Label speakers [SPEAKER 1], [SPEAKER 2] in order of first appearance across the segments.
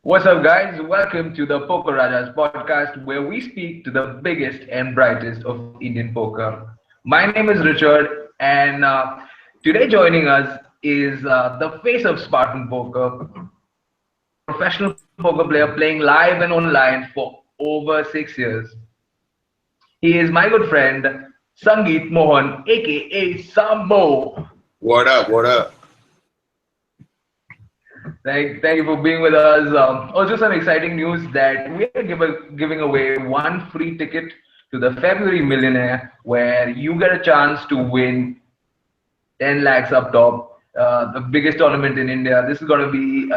[SPEAKER 1] What's up, guys? Welcome to the Poker Rajas podcast, where we speak to the biggest and brightest of Indian poker. My name is Richard, and today joining us is the face of Spartan Poker, professional poker player playing live and online for over 6 years. He is my good friend, Sangeeth Mohan, aka Samoh.
[SPEAKER 2] What up? What up?
[SPEAKER 1] Thank you for being with us. Also, some exciting news that we are giving away one free ticket to the February Millionaire, where you get a chance to win 10 lakhs up top, the biggest tournament in India. This is gonna be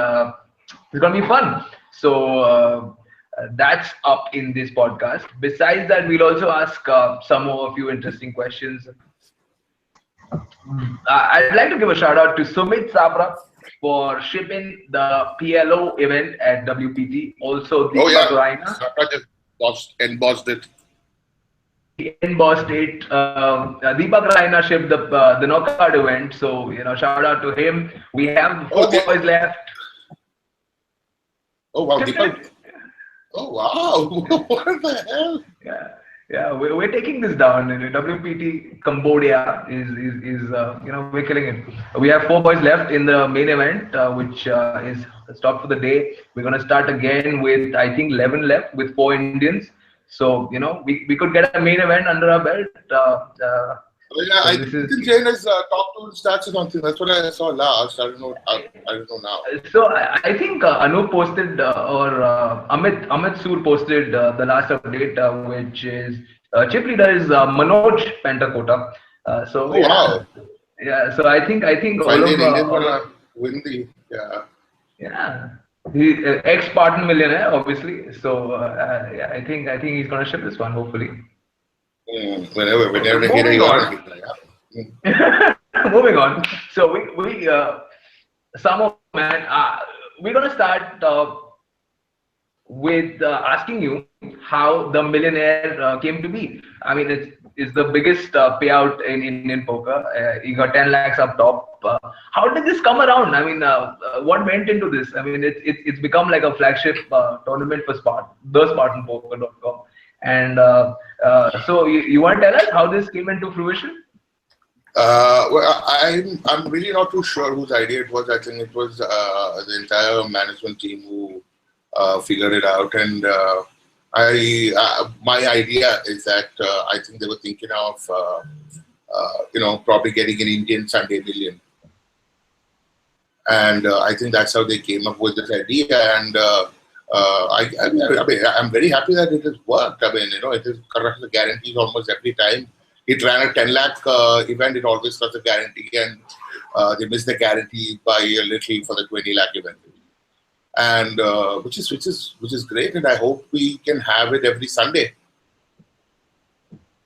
[SPEAKER 1] fun. That's up in this podcast. Besides that, we'll also ask some more a few interesting questions. I'd like to give a shout out to Sumit Sabra for shipping the PLO event at WPT. Also,
[SPEAKER 2] Oh
[SPEAKER 1] Deepak
[SPEAKER 2] yeah,
[SPEAKER 1] Raina.
[SPEAKER 2] Saka just embossed it.
[SPEAKER 1] He embossed it. Deepak Raina shipped the knockout event. So shout out to him. We have
[SPEAKER 2] Oh,
[SPEAKER 1] four boys left.
[SPEAKER 2] oh wow,
[SPEAKER 1] Shipped
[SPEAKER 2] Deepak.
[SPEAKER 1] it.
[SPEAKER 2] Oh wow, what the hell?
[SPEAKER 1] Yeah, we're taking this down. WPT Cambodia is we're killing it. We have four boys left in the main event, which is stopped for the day. We're gonna start again with I think 11 left with four Indians. So we could get a main event under our belt.
[SPEAKER 2] Oh, yeah,
[SPEAKER 1] So
[SPEAKER 2] I
[SPEAKER 1] this
[SPEAKER 2] think
[SPEAKER 1] is
[SPEAKER 2] Jain is top two in stats or something. That's what I saw last. I don't know. I don't know now.
[SPEAKER 1] So I think Anup posted or Amit Soor posted the last update, which is chip leader is Manoj Pentakota. So
[SPEAKER 2] Oh wow.
[SPEAKER 1] yeah. So I think all
[SPEAKER 2] Finally,
[SPEAKER 1] of
[SPEAKER 2] an Indian gonna win the. Yeah.
[SPEAKER 1] yeah. He ex Spartan millionaire, obviously. So yeah, I think he's gonna ship this one, hopefully.
[SPEAKER 2] Whenever they hit it,
[SPEAKER 1] Moving
[SPEAKER 2] you're
[SPEAKER 1] on.
[SPEAKER 2] gonna hit it. Yeah.
[SPEAKER 1] Moving on. So we Samo man, we're gonna start with asking you how the millionaire came to be. I mean, it's the biggest payout in Indian poker. You got 10 lakhs up top. How did this come around? I mean, what went into this? I mean, it's become like a flagship tournament for Spartanpoker.com. And so you want to tell us how this came into fruition?
[SPEAKER 2] Well, I'm really not too sure whose idea it was. I think it was the entire management team who figured it out, and my idea is that I think they were thinking of probably getting an Indian Sunday million, and I think that's how they came up with this idea. And I'm very happy that it has worked. I mean, it is the guarantees almost every time. It ran a 10 lakh event. It always got a guarantee, and they missed the guarantee by a little for the 20 lakh event, and which is great. And I hope we can have it every Sunday.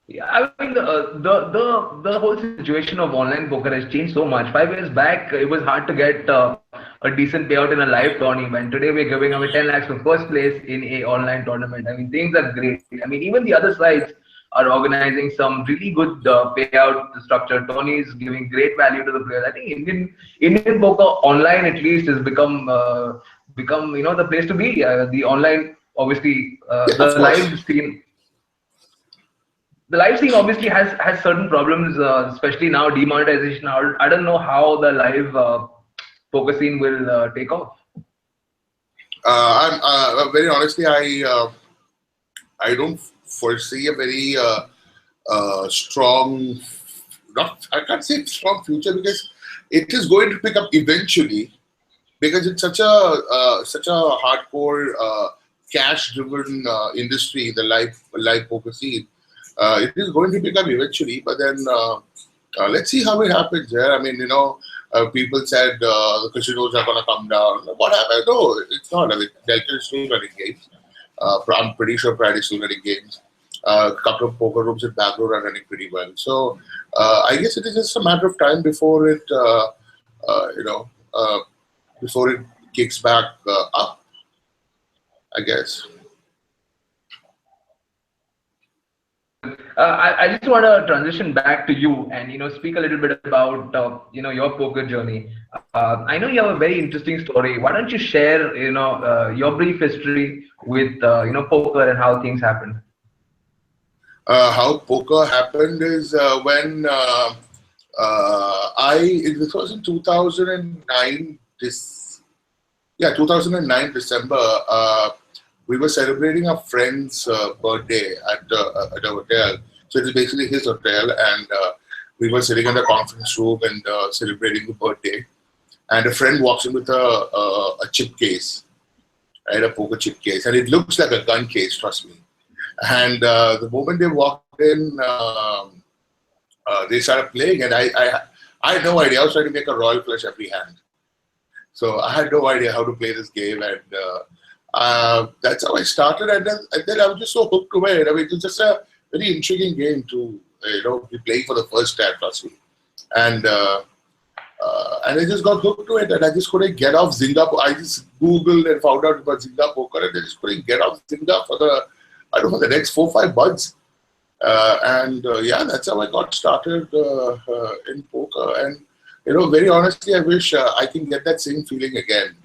[SPEAKER 1] Yeah, I mean the whole situation of online poker has changed so much. 5 years back, it was hard to get a decent payout in a live tournament. Today, we're giving away 10 lakhs for first place in a online tournament. I mean, things are great. I mean, even the other sides are organizing some really good payout structure. Tony is giving great value to the players. I think Indian poker online at least has become the place to be. The online, obviously,
[SPEAKER 2] Yeah, of course.
[SPEAKER 1] The live scene obviously has certain problems, especially now demonetization. I don't know how the live poker scene will take off.
[SPEAKER 2] I'm very honestly, I don't foresee a very strong. Not I can't say strong future because it is going to pick up eventually because it's such a hardcore cash-driven industry, the live poker scene. It is going to pick up eventually, but then let's see how it happens. Yeah, I mean, people said the casinos are going to come down. What happened? No, it's not. I mean, Delta is still running games. I'm pretty sure Pride is still running games. A couple of poker rooms in Bangalore are running pretty well. So I guess it is just a matter of time before it, before it kicks back up. I guess.
[SPEAKER 1] I just want to transition back to you and speak a little bit about your poker journey. I know you have a very interesting story. Why don't you share your brief history with poker and how things happened?
[SPEAKER 2] How poker happened is when it was in 2009. 2009 December. We were celebrating a friend's birthday at a hotel. So it is basically his hotel, and we were sitting in the conference room and celebrating the birthday. And a friend walks in with a chip case, right, a poker chip case, and it looks like a gun case. Trust me. And the moment they walked in, they started playing, and I had no idea. I was trying to make a royal flush every hand, so I had no idea how to play this game, and that's how I started. And then I was just so hooked to it. I mean, it was just a very intriguing game to be playing for the first time, trust me. And I just got hooked to it, and I just couldn't get off Zynga. I just Googled and found out about Zynga poker, and I just couldn't get off Zynga for the next 4-5 months. Yeah, that's how I got started in poker. And very honestly, I wish I can get that same feeling again.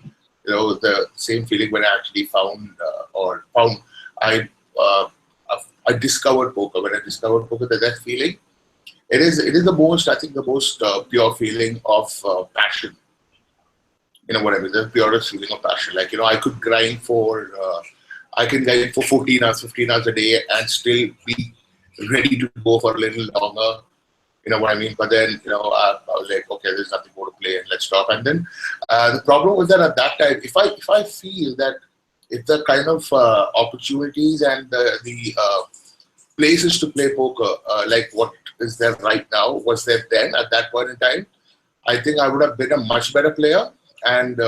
[SPEAKER 2] The same feeling when I actually I discovered poker. When I discovered poker, that feeling. It is the most, I think, the most pure feeling of passion. What I mean, the purest feeling of passion. Like, I could grind I can grind for 14 hours, 15 hours a day and still be ready to go for a little longer. You know what I mean? But then, I was like, okay, there's nothing more to play, and let's stop. And then the problem was that at that time, if I feel that if the kind of opportunities and the places to play poker, like what is there right now, was there then at that point in time, I think I would have been a much better player. And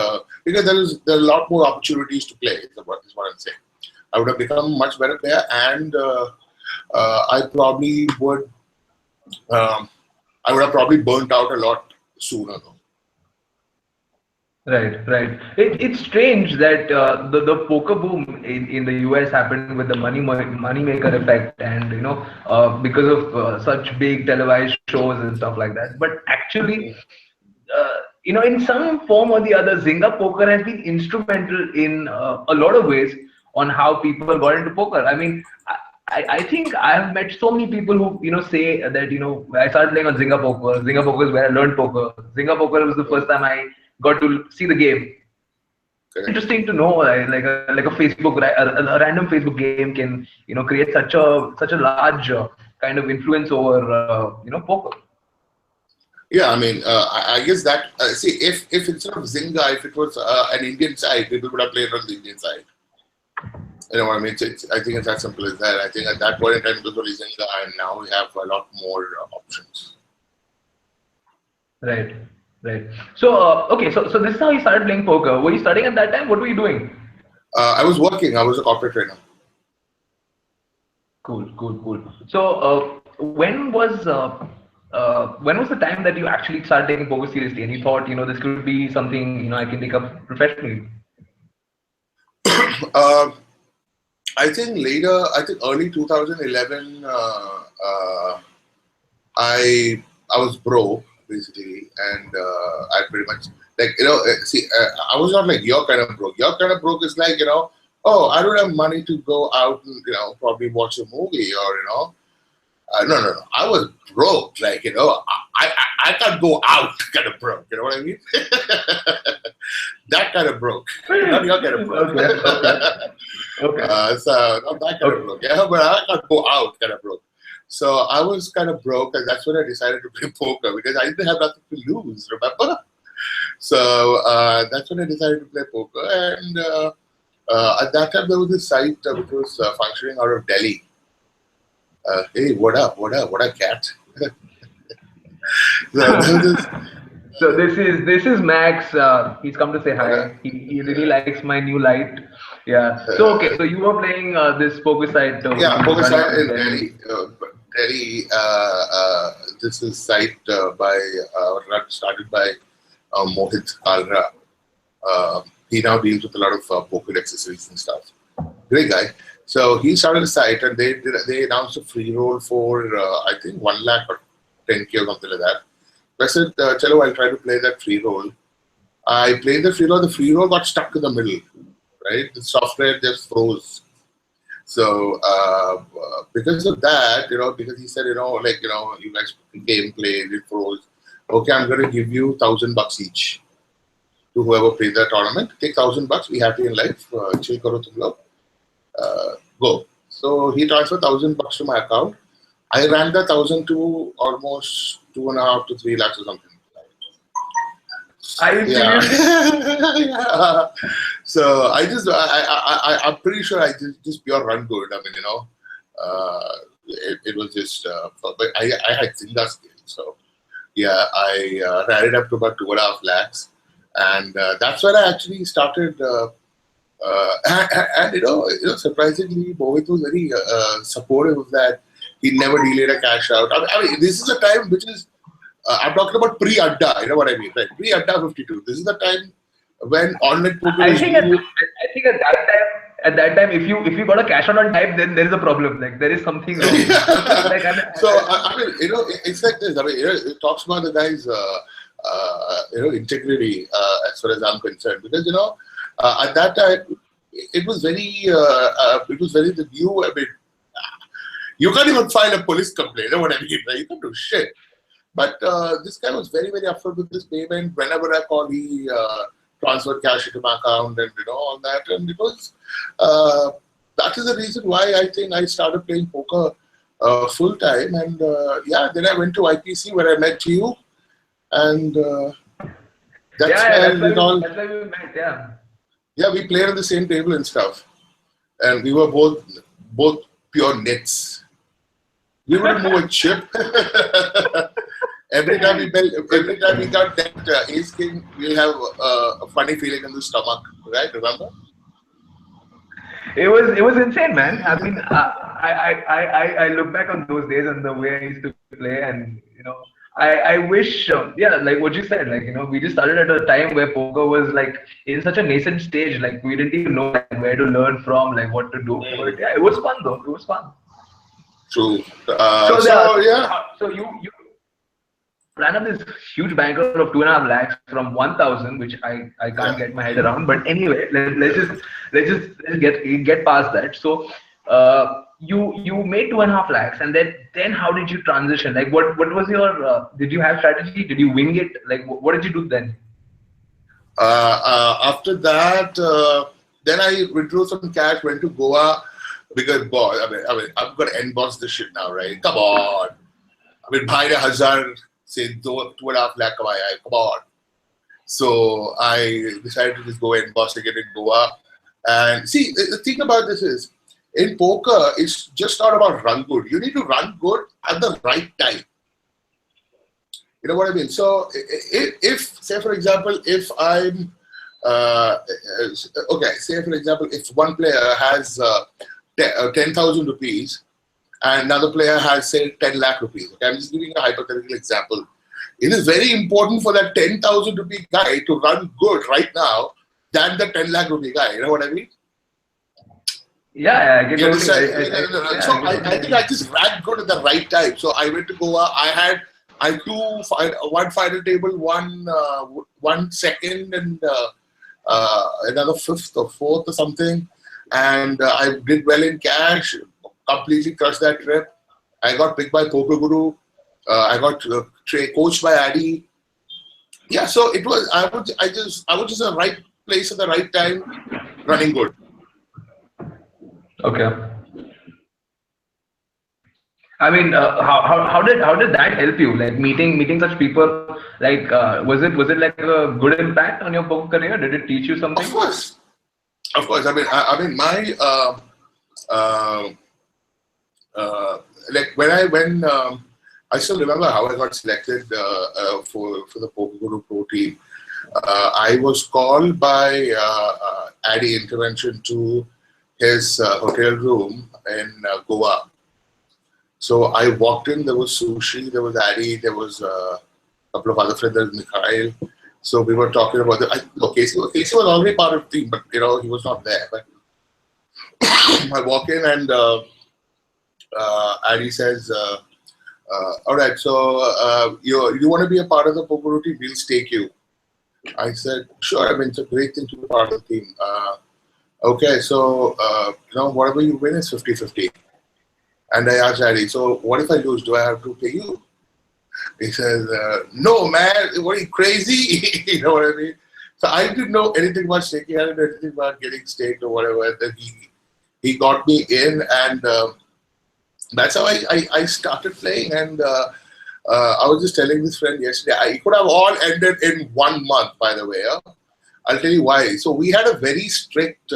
[SPEAKER 2] because there are a lot more opportunities to play, is what I'm saying. I would have become a much better player, and I probably would. I would have probably burnt out a lot sooner, though.
[SPEAKER 1] Right. It's strange that the poker boom in the US happened with the money maker effect, and because of such big televised shows and stuff like that. But actually, in some form or the other, Zynga poker has been instrumental in a lot of ways on how people got into poker. I mean, I think I have met so many people who say that I started playing on Zynga poker. Zynga poker is where I learned poker. Zynga poker was the first time I got to see the game.
[SPEAKER 2] Correct.
[SPEAKER 1] Interesting to know, like a Facebook, a random Facebook game can create such a large kind of influence over poker.
[SPEAKER 2] Yeah, I mean, I guess that see, if instead of Zynga, if it was an Indian side, people would have played on the Indian side. You know what I mean? I think it's as simple as that. I think at that point in time it was only Zynga, and now we have a lot more options.
[SPEAKER 1] Right. So okay, so this is how you started playing poker. Were you studying at that time? What were you doing?
[SPEAKER 2] I was working. I was a corporate trainer.
[SPEAKER 1] Cool. So when was the time that you actually started taking poker seriously, and you thought this could be something I can take up professionally?
[SPEAKER 2] I think later. I think early 2011. I was broke basically, and I pretty much see. I was not like your kind of broke. Your kind of broke is like oh, I don't have money to go out and probably watch a movie or no. I was broke, like I can't go out kind of broke. You know what I mean? That kind of broke, not your kind of broke.
[SPEAKER 1] Okay.
[SPEAKER 2] So not that kind of broke, yeah, but I can't go out kind of broke. So I was kind of broke, and that's when I decided to play poker because I didn't have nothing to lose. Remember? So that's when I decided to play poker, and at that time there was this site which was functioning out of Delhi. Hey, what up, cat?
[SPEAKER 1] So this is Max. He's come to say hi. He really likes my new light. Yeah. So okay. So you were playing this poker site.
[SPEAKER 2] Yeah, poker site in Delhi. Delhi. This is site started by Mohit Kalra. He now deals with a lot of poker accessories and stuff. Great guy. So he started a site, and they announced a free roll for I think 1 lakh or 10K or something like that. So I said, "Chalo, I'll try to play that free roll." I played the free roll. The free roll got stuck in the middle, right? The software just froze. So because of that, because he said, you guys gameplay, it froze. Okay, I'm going to give you $1,000 each to whoever played that tournament. Take $1,000, be happy in life, chill karo tum log, go. So he transferred $1,000 to my account. I ran the 1,000 to almost 2.5 to 3 lakhs or something.
[SPEAKER 1] Are you
[SPEAKER 2] Yeah.
[SPEAKER 1] serious?
[SPEAKER 2] Yeah. So I'm pretty sure I just pure run good. I mean, it was just, but I had Zinga skills. So yeah, I ran it up to about 2.5 lakhs. And that's where I actually started. And surprisingly, Mohit was very supportive of that. He never delayed a cash out. I mean, this is a time which is, I'm talking about pre-Adda, you know what I mean, right? Pre-Adda 52. This is the time when online poker
[SPEAKER 1] I
[SPEAKER 2] is
[SPEAKER 1] think
[SPEAKER 2] new.
[SPEAKER 1] I think at that time, if you got a cash out on time, then there is a problem. Like there is something wrong. Like
[SPEAKER 2] So I mean, it's like this. I mean, it talks about the guy's, integrity as far as I'm concerned, because at that time it was very the new. I mean, you can't even file a police complaint. You know what I mean? Right? You can't do shit. But this guy was very, very upfront with this payment. Whenever I called, he transferred cash into my account and all that. And it was that is the reason why I think I started playing poker full time. And then I went to IPC where I met you, and that's where it all.
[SPEAKER 1] That's why we met. Yeah.
[SPEAKER 2] Yeah, we played on the same table and stuff, and we were both pure nits. We wouldn't move a chip. Every time we got that ace king, we have a funny feeling in the stomach, right? Remember?
[SPEAKER 1] It was insane, man. I mean, I look back on those days and the way I used to play, and I wish, like what you said, like we just started at a time where poker was like in such a nascent stage, like we didn't even know like, where to learn from, like what to do. But yeah, it was fun though. It was fun.
[SPEAKER 2] True.
[SPEAKER 1] So you ran up this huge bankroll of 2.5 lakhs from 1,000, which I can't get my head around. But anyway, let's just get past that. So you made 2.5 lakhs, and then how did you transition? Like what was your did you have strategy? Did you wing it? Like what did you do then?
[SPEAKER 2] After that, then I withdrew some cash, went to Goa because boy, I mean, I'm gonna endboss this shit now, right? Come on. I mean, bhai ne hazar se 2.5 lakh kamaya hai. Come on. So I decided to just go and boss again in Goa. And see, the thing about this is, in poker, it's just not about run good. You need to run good at the right time. You know what I mean? So if say for example, if I'm say for example, if one player has 10,000 rupees and another player has say 10 lakh rupees. Okay, I'm just giving a hypothetical example. It is very important for that 10,000 rupee guy to run good right now than the 10 lakh rupee guy. You know what I mean?
[SPEAKER 1] Yeah, I get
[SPEAKER 2] You
[SPEAKER 1] it.
[SPEAKER 2] understand? So I think I just ran good at the right time. So I went to Goa. I one final table, one second, and another fifth or fourth or something. And I did well in cash. Completely crushed that trip. I got picked by Poker Guru. I got coached by Addy. Yeah, so it was. I was just in the right place at the right time, running good.
[SPEAKER 1] Okay. I mean, how did that help you? Like meeting such people. Like, was it like a good impact on your poker career? Did it teach you something?
[SPEAKER 2] Of course. I mean, my like when I still remember how I got selected for the Poker Guru Pro team. I was called by Addy Intervention to his hotel room in Goa. So I walked in. There was Sushi, there was Addy, there was a couple of other friends, there was Mikhail. So we were talking about Casey was already part of the team, but he was not there. But I walk in and Addy says, all right, so you want to be a part of the poker team? We'll stake you. I said, sure. I mean, it's a great thing to be part of the team. Okay, so whatever you win is 50-50. And I asked Addy, so what if I lose? Do I have to pay you? He says, no, man, what are you, crazy? You know what I mean? So I didn't know anything about staking. I didn't know anything about getting staked or whatever. And then he got me in, and that's how I started playing. And I was just telling this friend yesterday, I could have all ended in 1 month, by the way. I'll tell you why. So we had a very strict,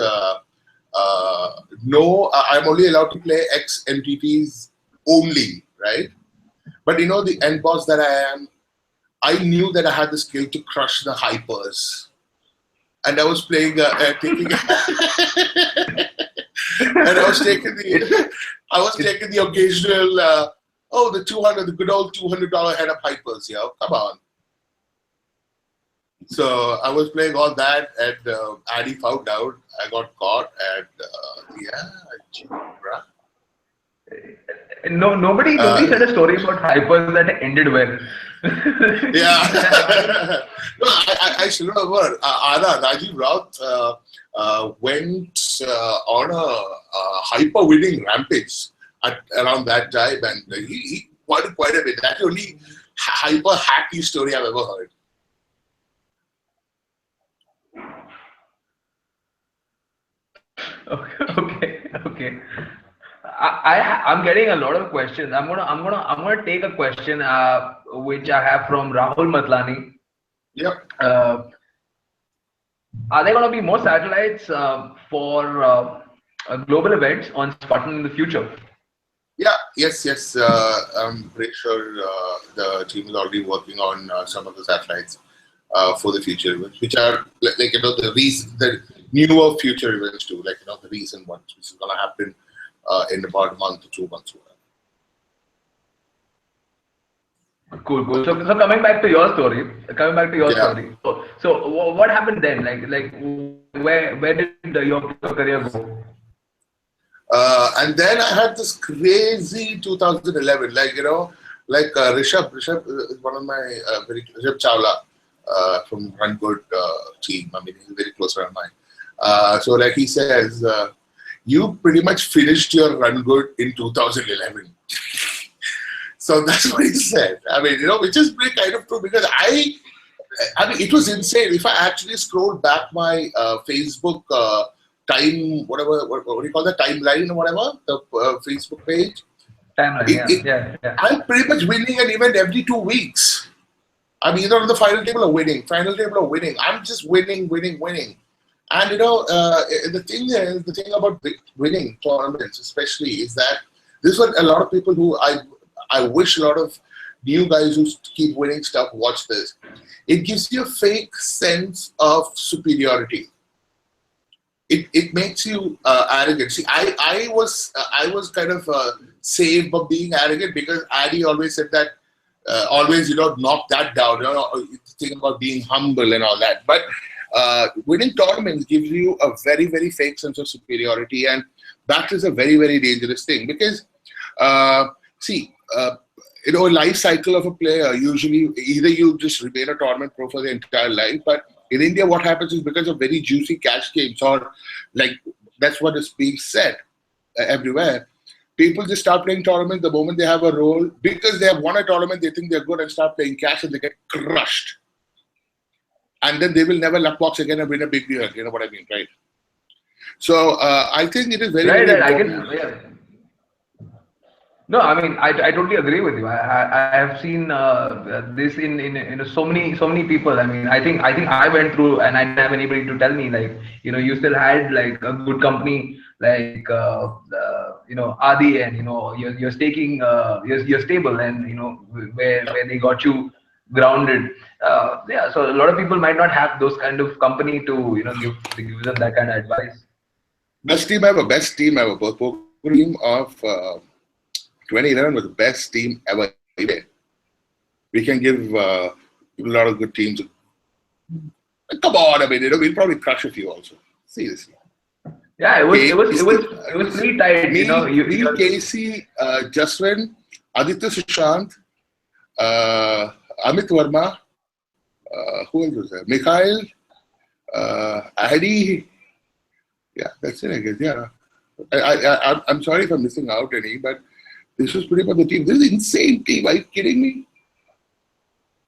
[SPEAKER 2] no, I'm only allowed to play X entities only, right? But the end boss that I am, I knew that I had the skill to crush the hypers. And I was playing, taking, and I was taking the occasional, the good old $200 head up hypers, come on. So I was playing all that, and Addy found out. I got caught, and
[SPEAKER 1] No, nobody said a story about hypers that ended well.
[SPEAKER 2] Yeah. No, I still remember Rajiv Raut went on a hyper winning rampage around that time, and he won quite a bit. That's the only hyper hacky story I've ever heard.
[SPEAKER 1] Okay. I'm getting a lot of questions. I'm gonna take a question which I have from Rahul Matlani.
[SPEAKER 2] Yep.
[SPEAKER 1] Are there gonna be more satellites for global events on Spartan in the future?
[SPEAKER 2] Yeah. Yes. I'm pretty sure the team is already working on some of the satellites for the future events, which are the newer future events too, the recent ones, which is gonna happen in about a month or 2 months.
[SPEAKER 1] Cool. So coming back to your story. So what happened then? Like where did your career go?
[SPEAKER 2] And then I had this crazy 2011, Rishabh is one of my Rishabh Chawla from Run Good team. I mean, he's a very close friend of mine. So like he says, you pretty much finished your Run Good in 2011. So that's what he said. I mean, which is pretty kind of true, because I mean, it was insane. If I actually scrolled back my Facebook time, whatever, what do you call that, timeline or whatever, the Facebook page.
[SPEAKER 1] Timeline, yeah.
[SPEAKER 2] I'm pretty much winning an event every 2 weeks. I'm either on the final table or winning. I'm just winning. And the thing about winning tournaments, especially, is that this is what a lot of people who I wish a lot of new guys who keep winning stuff watch this. It gives you a fake sense of superiority. It makes you arrogant. See, I was kind of saved from being arrogant, because Addy always said that always knock that down. Think about being humble and all that. But winning tournaments gives you a very, very fake sense of superiority, and that is a very, very dangerous thing, because life cycle of a player, usually either you just remain a tournament pro for the entire life, but in India what happens is, because of very juicy cash games, or that's what is being said everywhere, people just start playing tournaments the moment they have a role, because they have won a tournament, they think they're good and start playing cash, and they get crushed. And then they will never luck box again and win a big deal. You know what I mean, right? So I think it is very, very important.
[SPEAKER 1] No, I mean, I totally agree with you. I have seen this in so many people. I mean, I think I went through, and I didn't have anybody to tell me, you still had a good company Adi, and you're staking, you're stable, and where they got you grounded. So a lot of people might not have those kind of company to give them that kind of advice.
[SPEAKER 2] Best team ever. Both poker team of 2011 was the best team ever. We can give people a lot of good teams. Come on, I mean, we'll probably crush a few also. Seriously.
[SPEAKER 1] Yeah,
[SPEAKER 2] Casey,
[SPEAKER 1] it was pretty tight. You know,
[SPEAKER 2] me, Casey, Jaswin, Aditya Sushant, uh, Amit Verma, who else was there? Mikhail, Adi. Yeah, that's it, I guess. Yeah. I'm sorry if I'm missing out any, but this was pretty much the team. This is an insane team. Are you kidding me?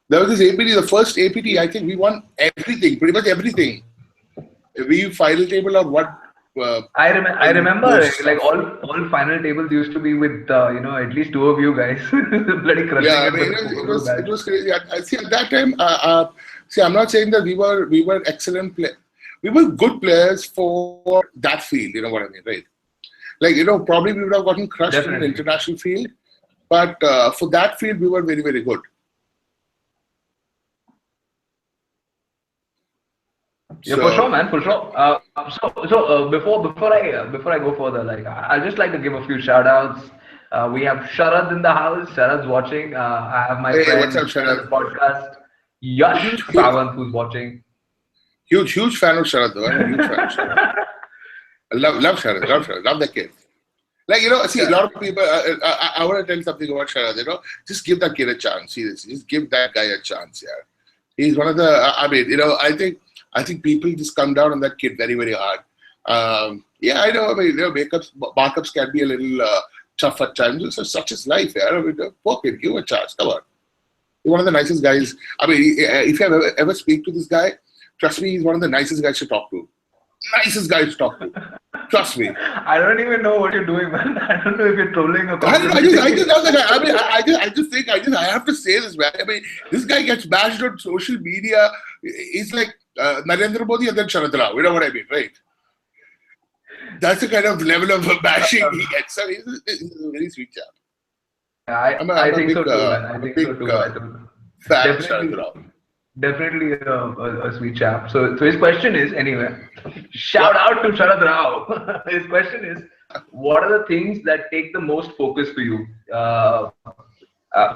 [SPEAKER 2] There was this APT, the first APT. I think we won everything, pretty much everything. We final table of what
[SPEAKER 1] I remember
[SPEAKER 2] most
[SPEAKER 1] like
[SPEAKER 2] of.
[SPEAKER 1] all final tables used to be with you know, at least two of you guys bloody crushing
[SPEAKER 2] Yeah, I
[SPEAKER 1] it,
[SPEAKER 2] mean
[SPEAKER 1] but the poker was
[SPEAKER 2] it
[SPEAKER 1] bad.
[SPEAKER 2] was crazy. I see at that time. See, I'm not saying that we were excellent play. We were good players for that field. You know what I mean, right? Like probably we would have gotten crushed in an
[SPEAKER 1] Definitely.
[SPEAKER 2] international field, but for that field we were very good.
[SPEAKER 1] Yeah, for sure,
[SPEAKER 2] So
[SPEAKER 1] man, for sure. Before I go further, like I'd just like to give a few shout outs. We have Sharad in the house. Sharad's watching. I have my
[SPEAKER 2] hey, what's up,
[SPEAKER 1] friend of the
[SPEAKER 2] Sharad?
[SPEAKER 1] podcast, Yash
[SPEAKER 2] Huge,
[SPEAKER 1] Sawant, who's watching.
[SPEAKER 2] huge fan of Sharad, though. I'm a huge fan of Sharad. I love Sharad, love the kid. Like see, a
[SPEAKER 1] Yeah,
[SPEAKER 2] lot of people. I want to tell something about Sharad. Just give that kid a chance. Seriously, just give that guy a chance. Yeah, he's one of the. I mean, I think people just come down on that kid very hard. Yeah, I know. I mean, markups can be a little tough at times. So such is life. Yeah, I mean, poor kid, give him a chance. Come on. He's one of the nicest guys. I mean, if you ever speak to this guy, trust me, he's one of the nicest guys to talk to. Nicest guys to talk to. Trust me.
[SPEAKER 1] I don't even know what you're doing, man. I don't know if you're trolling or
[SPEAKER 2] I don't know. I
[SPEAKER 1] complimenting.
[SPEAKER 2] just love the guy. I mean, I just think, I have to say this, man. I mean, this guy gets bashed on social media. He's like Narendra Modi and then Sharad Rao. You know what I mean, right? That's the kind of level of bashing he gets. I mean, he's a very sweet chap.
[SPEAKER 1] I
[SPEAKER 2] I'm a
[SPEAKER 1] think so
[SPEAKER 2] big,
[SPEAKER 1] too, man. I
[SPEAKER 2] I'm a
[SPEAKER 1] think so
[SPEAKER 2] big
[SPEAKER 1] too.
[SPEAKER 2] fan of Sharad
[SPEAKER 1] Definitely,
[SPEAKER 2] Rao.
[SPEAKER 1] definitely a sweet chap. So his question is, anyway,
[SPEAKER 2] Yeah.
[SPEAKER 1] shout out to Sharad Rao. His question is, what are the things that take the most focus for you?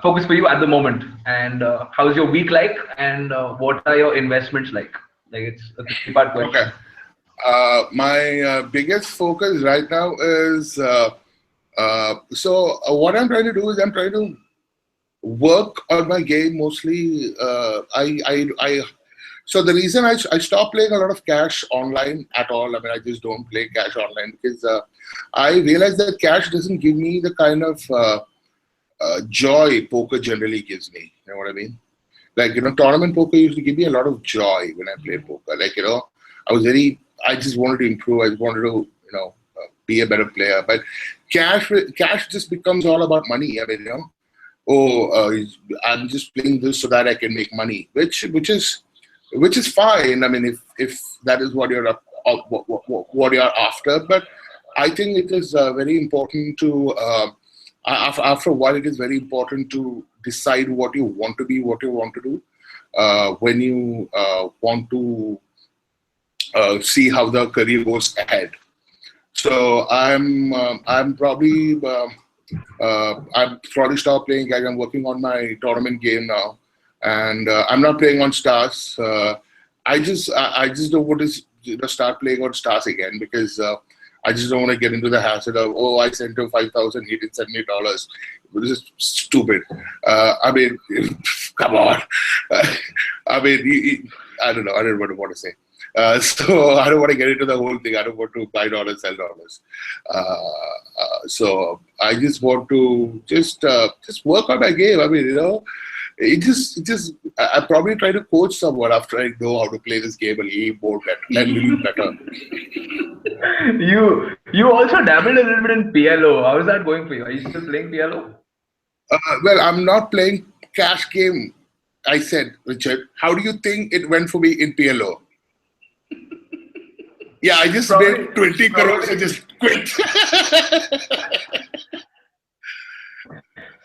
[SPEAKER 1] Focus for you at the moment, and how's your week like? And what are your investments like? Like it's a three-part
[SPEAKER 2] Okay.
[SPEAKER 1] question.
[SPEAKER 2] My biggest focus right now is what I'm trying to do is I'm trying to work on my game mostly. So the reason I stopped playing a lot of cash online at all. I mean, I just don't play cash online because I realized that cash doesn't give me the kind of joy poker generally gives me. You know what I mean? Like tournament poker used to give me a lot of joy when I played poker. Like I just wanted to improve. I just wanted to be a better player. But cash just becomes all about money. I mean, oh, I'm just playing this so that I can make money, which is fine. I mean, if that is what you're what you're after, but I think it is very important to after a while, it is very important to decide what you want to be, what you want to do, when you want to see how the career goes ahead. So I'm probably stopped playing guys. I'm working on my tournament game now, and I'm not playing on stars. I just don't want to start playing on stars again because I just don't want to get into the hassle of I sent him 5,000, he didn't send me dollars. This is stupid. I mean, come on. I mean, I don't know. I don't know what to say. So I don't want to get into the whole thing. I don't want to buy dollars, sell dollars. So I just want to just work on my game. I mean, I probably try to coach someone after I know how to play this game a little more better, a little better.
[SPEAKER 1] You also dabbled a little bit in PLO. How is that going for you? Are you still playing PLO?
[SPEAKER 2] Well, I'm not playing cash game. I said, Richard, how do you think it went for me in PLO? Yeah, I just
[SPEAKER 1] Probably,
[SPEAKER 2] made 20 crores and
[SPEAKER 1] probably.
[SPEAKER 2] just quit.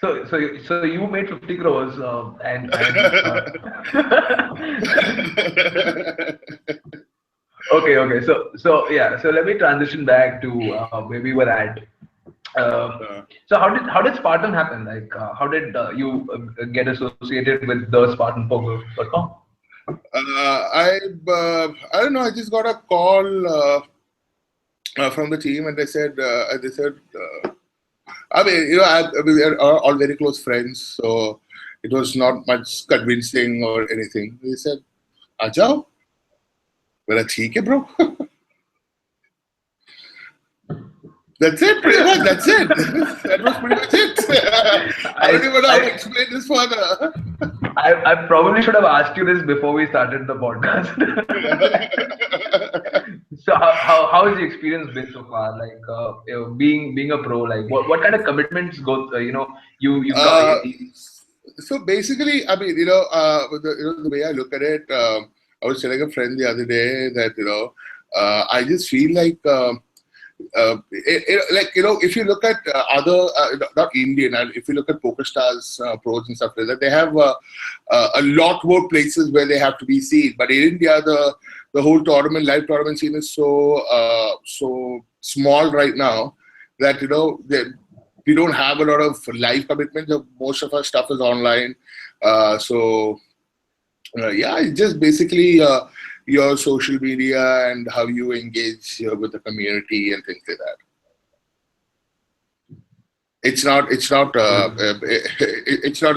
[SPEAKER 1] So you made 50 crores and okay. So yeah. So let me transition back to where we were at. So how did Spartan happen? Like how did you get associated with the SpartanPoker.com?
[SPEAKER 2] I don't know. I just got a call. from the team, and they said, I mean, we are all very close friends, so it was not much convincing or anything. They said, "Ajao, well, ठीक है, bro." That's it, pretty much. That's it. That was pretty much it. I don't even know how to explain this further.
[SPEAKER 1] I probably should have asked you this before we started the podcast. So how has the experience been so far? Like being a pro, like what kind of commitments go you
[SPEAKER 2] So basically, I mean, the way I look at it, I was telling a friend the other day that I just feel like. If you look at other, not Indian, and if you look at Poker Stars pros and stuff like that, they have a lot more places where they have to be seen. But in India, the whole live tournament scene is so small right now that we don't have a lot of live commitments. Most of our stuff is online. It's just basically your social media and how you engage with the community and things like that. It's not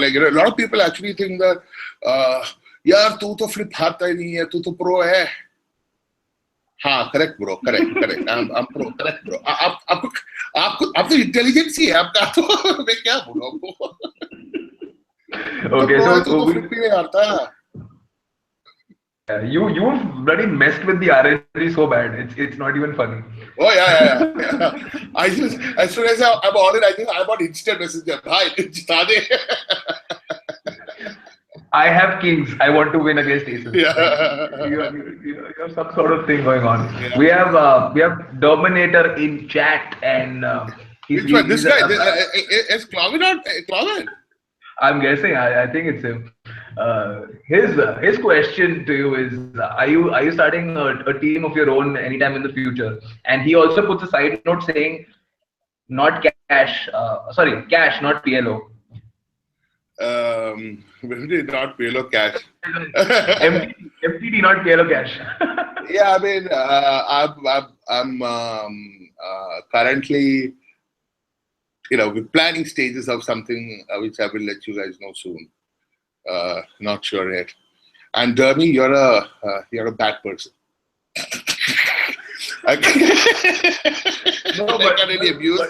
[SPEAKER 2] like a lot of people actually think that yaar tu to flip hata hi nahi hai, tu to pro hai. हाँ, correct bro, correct. I'm pro, correct bro. आप तो intelligence ही है, आपका तो मैं क्या बोलूँ आपको.
[SPEAKER 1] Okay,
[SPEAKER 2] तो flip ही नहीं आता.
[SPEAKER 1] You've bloody messed with the RNG so bad. It's not even funny.
[SPEAKER 2] Oh yeah. I just, as soon as I'm on it, I think I'm on instant messenger. Hi,
[SPEAKER 1] I have kings. I want to win against aces.
[SPEAKER 2] Yeah.
[SPEAKER 1] You have some sort of thing going on. Yeah. We have Dominator in chat, and
[SPEAKER 2] which one? This guy is Clavin or Clavin?
[SPEAKER 1] I'm guessing. I think it's him. His question to you is: Are you starting a team of your own anytime in the future? And he also puts a side note saying, "Not cash. Cash, not PLO."
[SPEAKER 2] Maybe not PLO cash.
[SPEAKER 1] MTD, not PLO cash.
[SPEAKER 2] Yeah, I mean, I'm currently, with planning stages of something which I will let you guys know soon. Not sure yet. And Dermy, you're a bad person. I can't really abuse.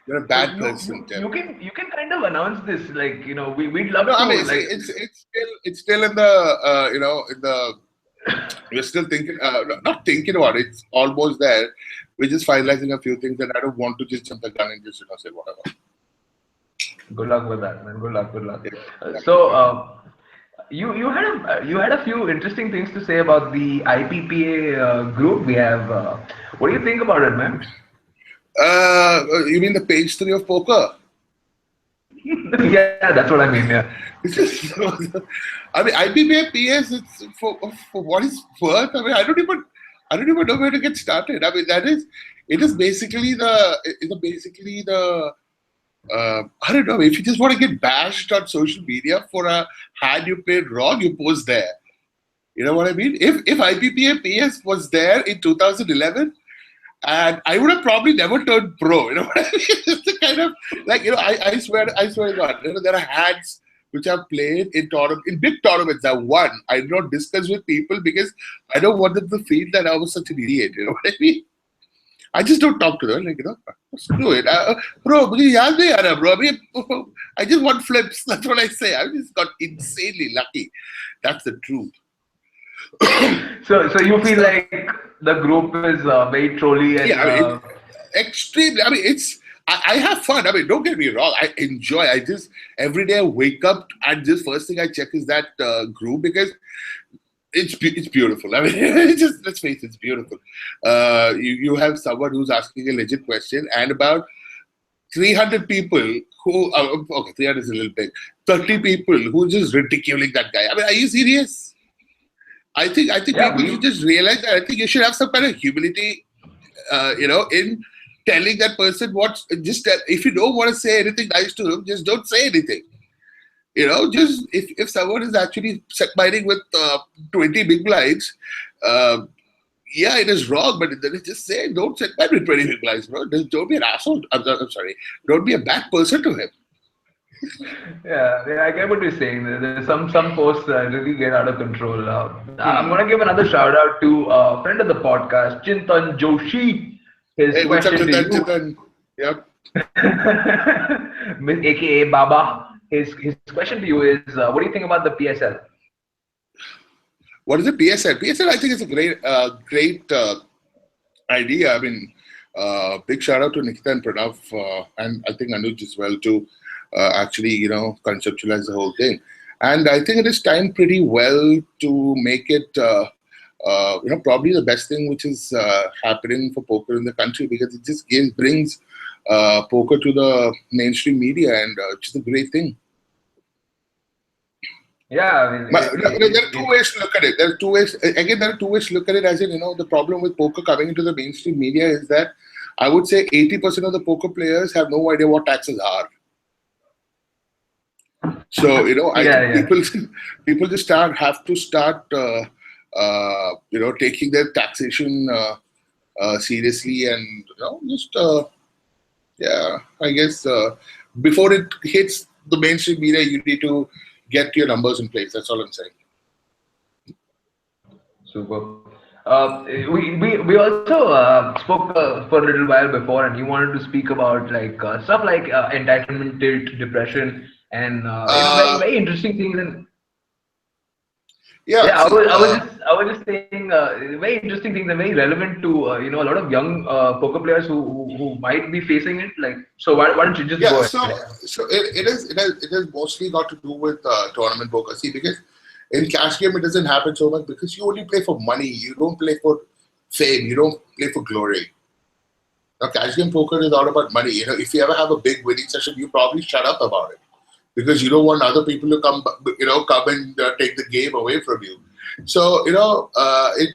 [SPEAKER 2] You're a bad person.
[SPEAKER 1] You can kind of announce this, like we'd love
[SPEAKER 2] to. I mean,
[SPEAKER 1] like,
[SPEAKER 2] it's still in the we're still thinking, not thinking about it. It's almost there. We're just finalizing a few things, and I don't want to just jump the gun and just say whatever.
[SPEAKER 1] Good luck with that, man. Good luck. Yeah. So you had a few interesting things to say about the IPPA group we have. What do you think about it, man?
[SPEAKER 2] You mean the page 3 of poker?
[SPEAKER 1] Yeah, that's what I mean. Yeah.
[SPEAKER 2] I mean, IPPA PS. It's for what it's worth. I mean, I don't even know where to get started. I mean, it is basically the I don't know, if you just want to get bashed on social media for a hand you played wrong, you post there. You know what I mean? If IPPA PS was there in 2011, and I would have probably never turned pro. You know what I mean? It's the kind of like I swear to God, there are hands which I've played in big tournaments. I won. I did not discuss with people because I don't want them to feel that I was such an idiot. You know what I mean? I just don't talk to them, screw it. Bro, I just want flips. That's what I say. I just got insanely lucky. That's the truth.
[SPEAKER 1] So you feel like the group is very trolly and
[SPEAKER 2] extremely. I mean, I have fun. I mean, don't get me wrong. I enjoy. I just every day I wake up and just first thing I check is that group because it's beautiful. I mean, just let's face it, it's beautiful. You have someone who's asking a legit question, and about 300 people who 300 is a little big. 30 people who just ridiculing that guy. I mean, are you serious? I think people should just realize that. I think you should have some kind of humility, in telling that person if you don't want to say anything nice to him, just don't say anything. Just if someone is actually minding with 20 big blinds, yeah, it is wrong, but then just say, don't set that with 20 big blinds, bro. Don't be an asshole. I'm sorry. Don't be a bad person to him.
[SPEAKER 1] Yeah, I get what you're saying. There's some posts that really get out of control. I'm
[SPEAKER 2] Hmm.
[SPEAKER 1] gonna give another shout out to a friend of the podcast, Chintan Joshi. His
[SPEAKER 2] Hey, what's up,
[SPEAKER 1] question to
[SPEAKER 2] Chitan?
[SPEAKER 1] you,
[SPEAKER 2] Chitan. Yep.
[SPEAKER 1] aka Baba. His question to you is, what do you think about the PSL?
[SPEAKER 2] What is the PSL? PSL, I think it's a great idea. I mean, big shout out to Nikita and Pranav, and I think Anuj as well to actually, conceptualize the whole thing. And I think it is timed pretty well to make it, probably the best thing which is happening for poker in the country, because it just brings poker to the mainstream media, and which is a great thing.
[SPEAKER 1] Yeah, I mean,
[SPEAKER 2] But there are two ways to look at it. There are two ways. Again, there are two ways to look at it. As in, the problem with poker coming into the mainstream media is that I would say 80% of the poker players have no idea what taxes are. So I
[SPEAKER 1] yeah,
[SPEAKER 2] think
[SPEAKER 1] yeah.
[SPEAKER 2] people just have to start taking their taxation seriously, and just yeah, I guess before it hits the mainstream media, you need to get your numbers in place. That's all I'm saying.
[SPEAKER 1] Super. We also spoke for a little while before, and you wanted to speak about like stuff like entitlement, tilt, depression, and very
[SPEAKER 2] Uh,
[SPEAKER 1] very interesting things. And
[SPEAKER 2] yeah,
[SPEAKER 1] yeah,
[SPEAKER 2] see,
[SPEAKER 1] I was just saying very interesting things and very relevant to a lot of young poker players who might be facing it. Like, so why don't you just
[SPEAKER 2] yeah,
[SPEAKER 1] go
[SPEAKER 2] so
[SPEAKER 1] ahead?
[SPEAKER 2] it has mostly got to do with tournament poker. See, because in cash game it doesn't happen so much because you only play for money. You don't play for fame. You don't play for glory. Now, cash game poker is all about money. If you ever have a big winning session, you probably shut up about it because you don't want other people to come and take the game away from you. So, in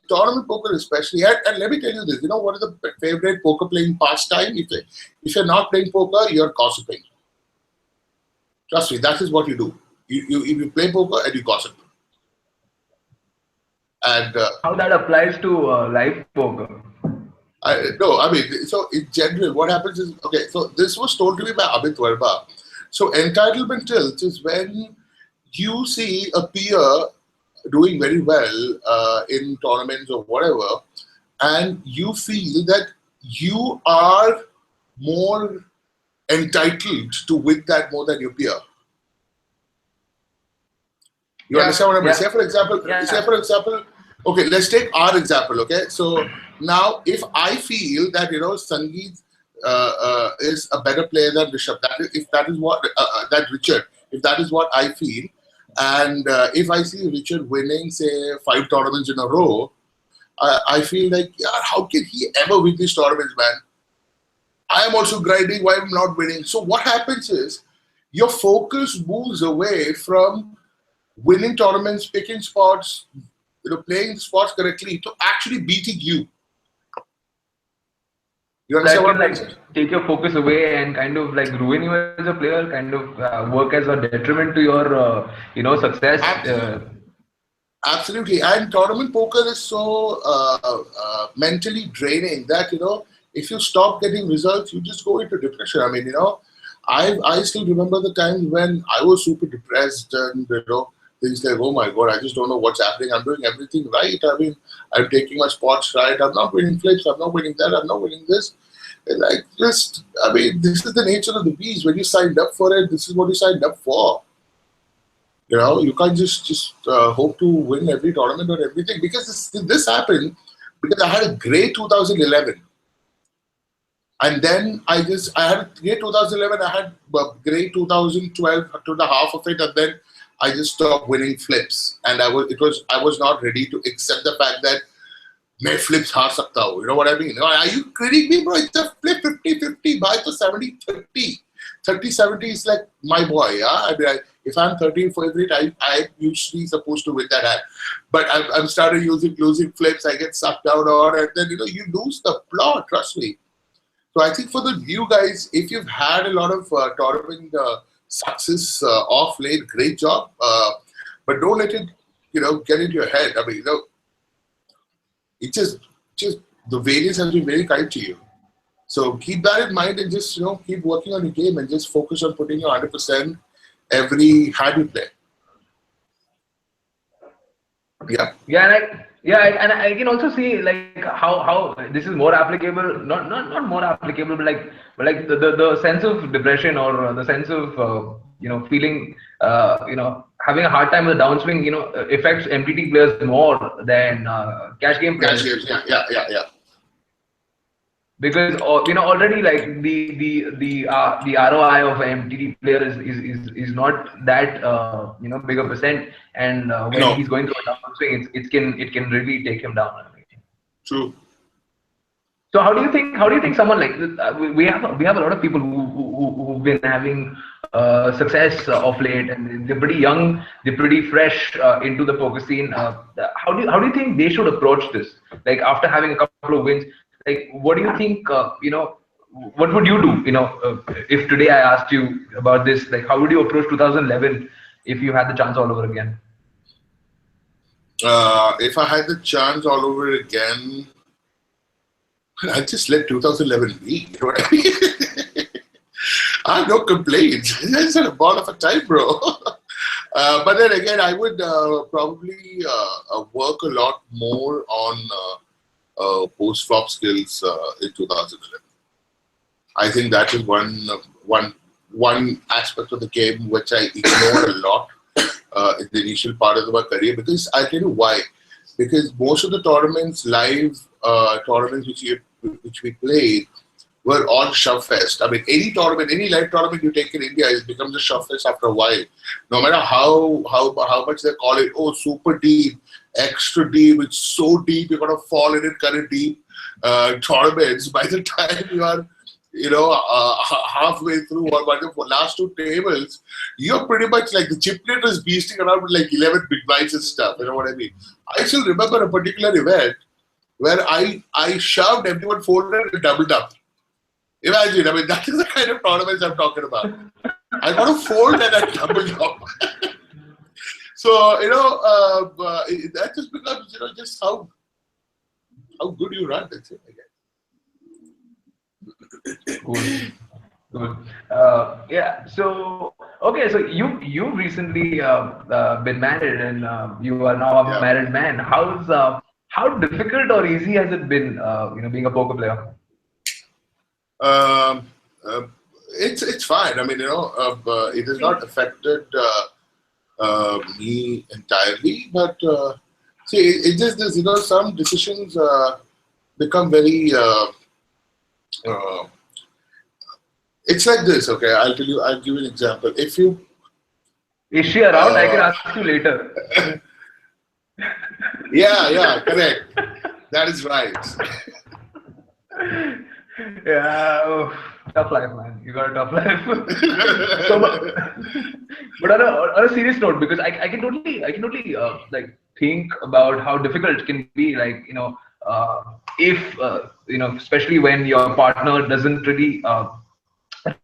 [SPEAKER 2] tournament poker especially, and let me tell you this, what is the favorite poker playing pastime? If you're not playing poker, you're gossiping. Trust me, that is what you do. You play poker and you gossip. And
[SPEAKER 1] How that applies to live poker?
[SPEAKER 2] no, I mean, so in general, what happens is, okay, so this was told to me by Amit Verma. So entitlement tilt is when you see a peer doing very well in tournaments or whatever, and you feel that you are more entitled to win that more than your peer. You understand
[SPEAKER 1] Yeah,
[SPEAKER 2] what I mean?
[SPEAKER 1] yeah,
[SPEAKER 2] Say
[SPEAKER 1] yeah.
[SPEAKER 2] for example, okay, let's take our example. Okay, so now if I feel that Sangeeth is a better player than Rishabh, if that is what that Richard, if that is what I feel, and if I see Richard winning, say 5 tournaments in a row, I feel like, yeah, how can he ever win these tournaments, man? I am also grinding. Why am I not winning? So what happens is your focus moves away from winning tournaments, picking spots, playing the spots correctly to actually beating you. You understand
[SPEAKER 1] That
[SPEAKER 2] what
[SPEAKER 1] can
[SPEAKER 2] I'm trying to say?
[SPEAKER 1] like take your focus away and kind of like ruin you as a player, kind of work as a detriment to your success.
[SPEAKER 2] Absolutely. Absolutely. And tournament poker is so mentally draining that, if you stop getting results, you just go into depression. I mean, I still remember the times when I was super depressed and, things like, oh my God, I just don't know what's happening. I'm doing everything right. I mean, I'm taking my spots right. I'm not winning flips. I'm not winning that. I'm not winning this. And like, I mean, this is the nature of the beast. When you signed up for it, this is what you signed up for. You can't just hope to win every tournament or everything, because this happened because I had a great 2011, and then I had a great 2011. I had a great 2012 to the half of it, and then I just stopped winning flips, and I was not ready to accept the fact that मैं flips हार सकता हूँ. You know what I mean? Are you kidding me, bro? It's a flip 50-50 by the 70-30. 30-70 is like my boy, yeah? I mean, if I'm 13 favorite, I'm usually supposed to win that hand. But I'm started losing flips, I get sucked out on, and then, you lose the plot, trust me. So I think for the new guys, if you've had a lot of tournament success off late, great job. But don't let it, get into your head. I mean, it just just the variance has been very kind to you. So keep that in mind and just keep working on your game and just focus on putting your 100% every hand you play. Yeah.
[SPEAKER 1] And I can also see like how this is more applicable, not more applicable, but like the sense of depression or the sense of feeling having a hard time with the downswing affects MTT players more than cash game
[SPEAKER 2] Cash
[SPEAKER 1] players.
[SPEAKER 2] games. Yeah.
[SPEAKER 1] Because already like the ROI of an MTT player is not that big a percent, and when
[SPEAKER 2] No.
[SPEAKER 1] he's going through a downswing, it can really take him down.
[SPEAKER 2] True.
[SPEAKER 1] So how do you think someone like this, we have a lot of people who've been having success of late, and they're pretty young, they're pretty fresh into the poker scene. How do you think they should approach this? Like after having a couple of wins, like what do you think? What would you do? If today I asked you about this, like how would you approach 2011 if you had the chance all over again?
[SPEAKER 2] If I had the chance all over again, I'd just let 2011 be. You know what I mean? I have no complaints. It's had a ball of a time, bro. But then again, I would probably work a lot more on post-flop skills in 2011. I think that is one aspect of the game which I ignored a lot in the initial part of my career, because I'll tell you why. Because most of the tournaments, live tournaments which we played, were all shove fest. I mean, any tournament, any live tournament you take in India, it becomes a shove fest after a while. No matter how much they call it, oh, super deep, extra deep, it's so deep, you're gonna fall in it kind of deep tournaments. By the time you are halfway through or by the last two tables, you're pretty much like the chip leader is beasting around with like 11 big blinds and stuff. You know what I mean? I still remember a particular event where I shoved, everyone folded and doubled up. Imagine, I mean, that is the kind of tournaments I'm talking about. I got to fold and I doubled up. So, that just becomes, just how good you run. That's it, I guess.
[SPEAKER 1] Cool. Yeah. So okay. So you recently been married, and you are now a married man. How difficult or easy has it been? Being a poker player.
[SPEAKER 2] It's fine. I mean, it has not affected me entirely, but see, it just this. Some decisions become very. It's like this. Okay, I'll give you an example. If you
[SPEAKER 1] Is she around? I can ask you later.
[SPEAKER 2] Yeah, correct. That is right.
[SPEAKER 1] Yeah, tough life, man. You got a tough life. So, but on a serious note, because I can totally like think about how difficult it can be, like if especially when your partner doesn't really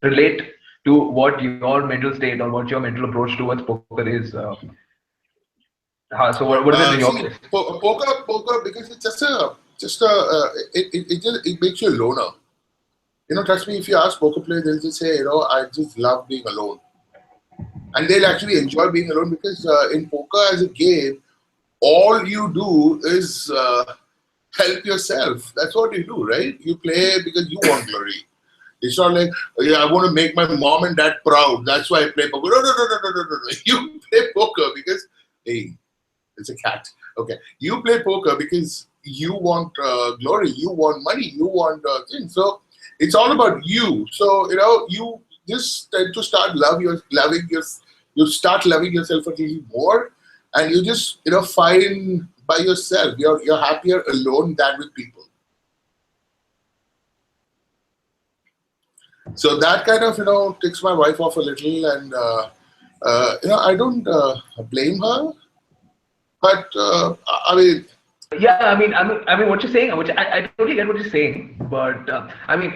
[SPEAKER 1] relate to what your mental state or what your mental approach towards poker is. So what is it in your
[SPEAKER 2] See,
[SPEAKER 1] case?
[SPEAKER 2] poker, because it's it makes you a loner. Trust me, if you ask poker players, they'll just say, I just love being alone. And they'll actually enjoy being alone, because in poker as a game, all you do is help yourself. That's what you do, right? You play because you want glory. It's not like, I want to make my mom and dad proud. That's why I play poker. No. You play poker because, hey, it's a cat. Okay. You play poker because you want glory. You want money. You want things. So it's all about you. So, you just tend to start you start loving yourself a little more, and you just, find by yourself. You're happier alone than with people. So that kind of, ticks my wife off a little, and I don't blame her, but I mean.
[SPEAKER 1] Yeah, I mean, what you're saying, which I totally get what you're saying, but I mean,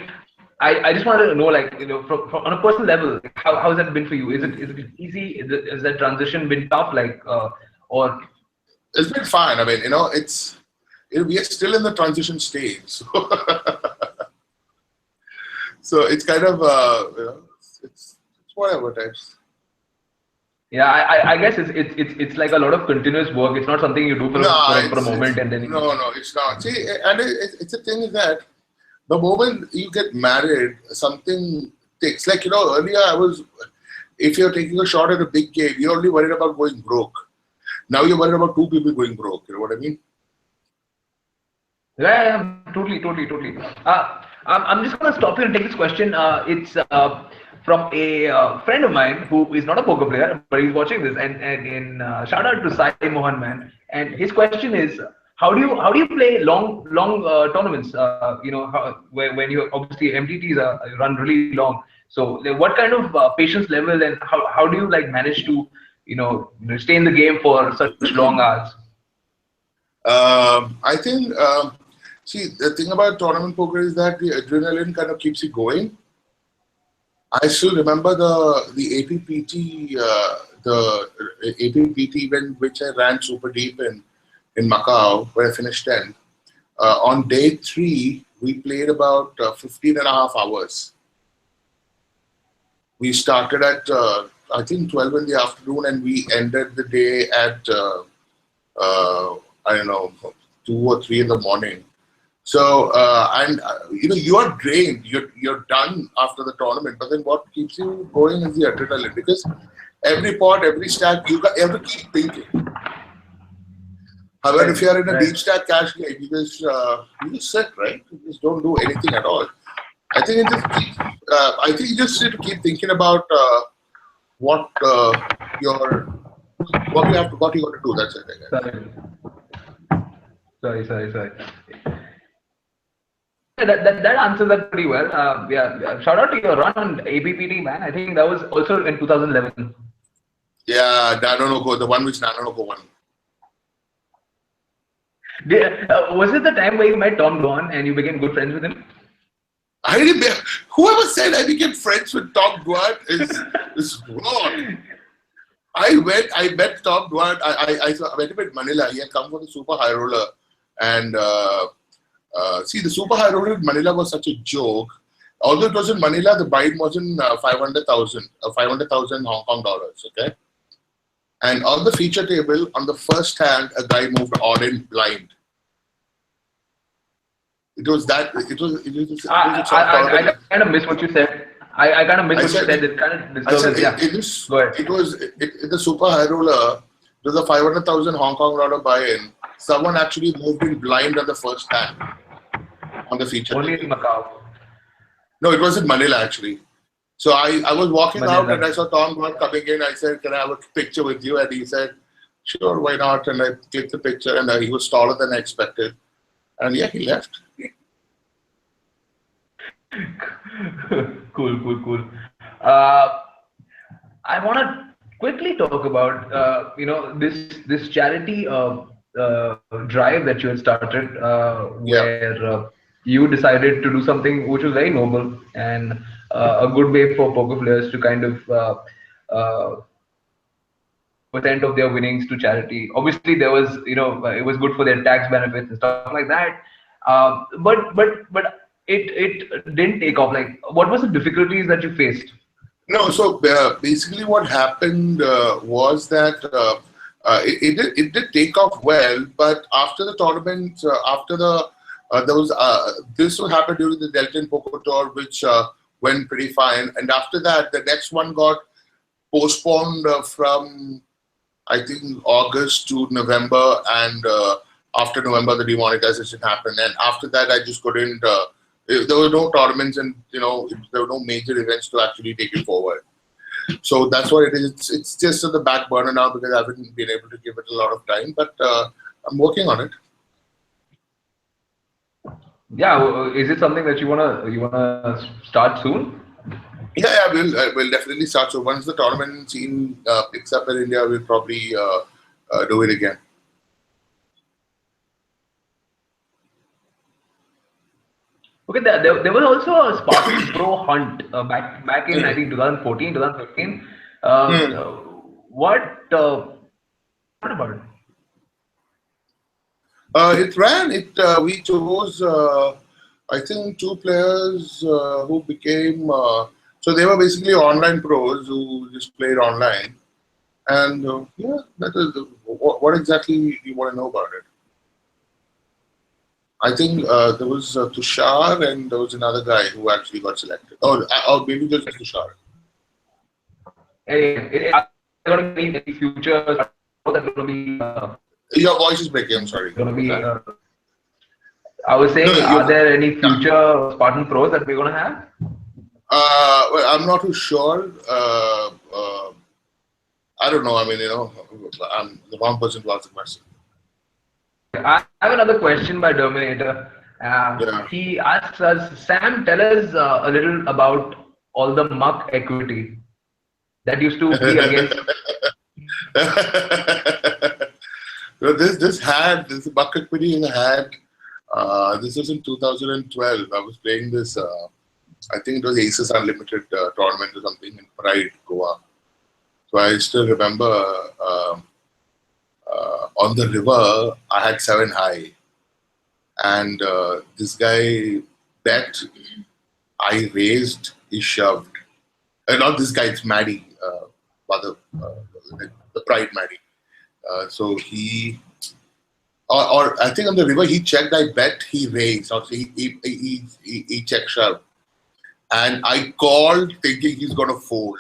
[SPEAKER 1] I just wanted to know, like, from on a personal level, how has that been for you? Is it easy? Is that transition been tough, like, or?
[SPEAKER 2] It's been fine. I mean, we are still in the transition stage. So, so it's kind of it's whatever types.
[SPEAKER 1] Yeah, I guess it's like a lot of continuous work. It's not something you do for
[SPEAKER 2] No,
[SPEAKER 1] for a moment and then
[SPEAKER 2] no, it's not. See, and it's a thing is that the moment you get married, something takes. Like earlier if you're taking a shot at a big game, you're only worried about going broke. Now you're worried about two people going broke. You know what I mean?
[SPEAKER 1] Yeah, totally. I'm just gonna stop here and take this question. It's from a friend of mine who is not a poker player, but he's watching this. And in shout out to Sai Mohan, man. And his question is, how do you play long tournaments? When you obviously MTTs run really long. So like, what kind of patience level and how do you like manage to stay in the game for such long hours?
[SPEAKER 2] I think. See, the thing about tournament poker is that the adrenaline kind of keeps you going. I still remember the APPT event which I ran super deep in Macau, where I finished 10th. On day 3, we played about 15 and a half hours. We started at I think 12 in the afternoon, and we ended the day at I don't know, 2 or 3 in the morning. So you are drained. You're done after the tournament. But then what keeps you going is the adrenaline, because every pot, every stack, you have to keep thinking. However, if you are in a deep stack cash game, you just sit, right? You just don't do anything at all. I think you just need to keep thinking about what you have to do. That's it.
[SPEAKER 1] Sorry. That answers that pretty well. Yeah. Shout out to your run on ABPT, man. I think that was also in 2011.
[SPEAKER 2] Yeah, Nanonoko, the one which Nanonoko won.
[SPEAKER 1] Was it the time where you met Tom Dwan and you became good friends with him?
[SPEAKER 2] Whoever said I became friends with Tom Dwan is wrong. I met Tom Dwan. I met him in Manila. He had come for the super high roller, and see, the super high roller in Manila was such a joke. Although it was in Manila, the buy was in 500,000 Hong Kong dollars. Okay, and on the feature table, on the first hand, a guy moved odd and blind. It was that.
[SPEAKER 1] I kind of miss what you said. I kind of miss what you said. It kind of disturbs. Yeah. Go ahead.
[SPEAKER 2] It was the super high roller. It was a 500,000 Hong Kong dollar buy-in. Someone actually moved in blind on the first hand on the feature.
[SPEAKER 1] Only in Macau.
[SPEAKER 2] No, it was in Manila actually. So I was walking out and I saw Tom Dwan coming in. I said, "Can I have a picture with you?" And he said, "Sure, why not?" And I clicked the picture, and he was taller than I expected. And yeah, he left.
[SPEAKER 1] Cool. I want to quickly talk about this charity drive that you had started, where you decided to do something which was very noble and a good way for poker players to kind of percent of their winnings to charity. Obviously, there was it was good for their tax benefits and stuff like that. But it didn't take off. Like, what was the difficulties that you faced?
[SPEAKER 2] No, so basically what happened was that it did take off well, but after the tournament, there was this will happen during the Delta Poker Tour, which went pretty fine, and after that, the next one got postponed from I think August to November, and after November the demonetization happened, and after that I just couldn't. There were no tournaments, and there were no major events to actually take it forward. So that's what it is. It's just on the back burner now because I haven't been able to give it a lot of time, but I'm working on it.
[SPEAKER 1] Yeah, is it something that you wanna start soon?
[SPEAKER 2] Yeah, we'll definitely start. So once the tournament scene picks up in India, we'll probably do it again.
[SPEAKER 1] Okay, there was also a Spartan Pro hunt back in I think 2014, 2015. What about it?
[SPEAKER 2] It ran. We chose, I think, two players who became. So they were basically online pros who just played online. And yeah, that is what exactly you want to know about it. I think there was Tushar and there was another guy who actually got selected. Oh, maybe just Tushar.
[SPEAKER 1] Are there going to be any future Spartan Pro that going to be
[SPEAKER 2] Your voice is breaking. I'm sorry.
[SPEAKER 1] going to
[SPEAKER 2] What was
[SPEAKER 1] be?
[SPEAKER 2] that?
[SPEAKER 1] I was
[SPEAKER 2] No,
[SPEAKER 1] saying,
[SPEAKER 2] you.
[SPEAKER 1] are there any
[SPEAKER 2] Yeah.
[SPEAKER 1] future Spartan Pros that we're going to have?
[SPEAKER 2] Well, I'm not too sure. I don't know. I mean, I'm the wrong person to ask the question.
[SPEAKER 1] I have another question by Terminator.
[SPEAKER 2] Yeah.
[SPEAKER 1] He asks us, Sam, tell us a little about all the muck equity that used to be against.
[SPEAKER 2] So this buck equity in had. This was in 2012. I was playing this. I think it was Aces Unlimited tournament or something in Pride, Goa. So I still remember on the river I had 7 high, and this guy bet. I raised, he shoved. Not this guy, it's Maddie, the Pride Maddie. So or I think on the river he checked, I bet he raised, or he checked shove. And I called thinking he's going to fold.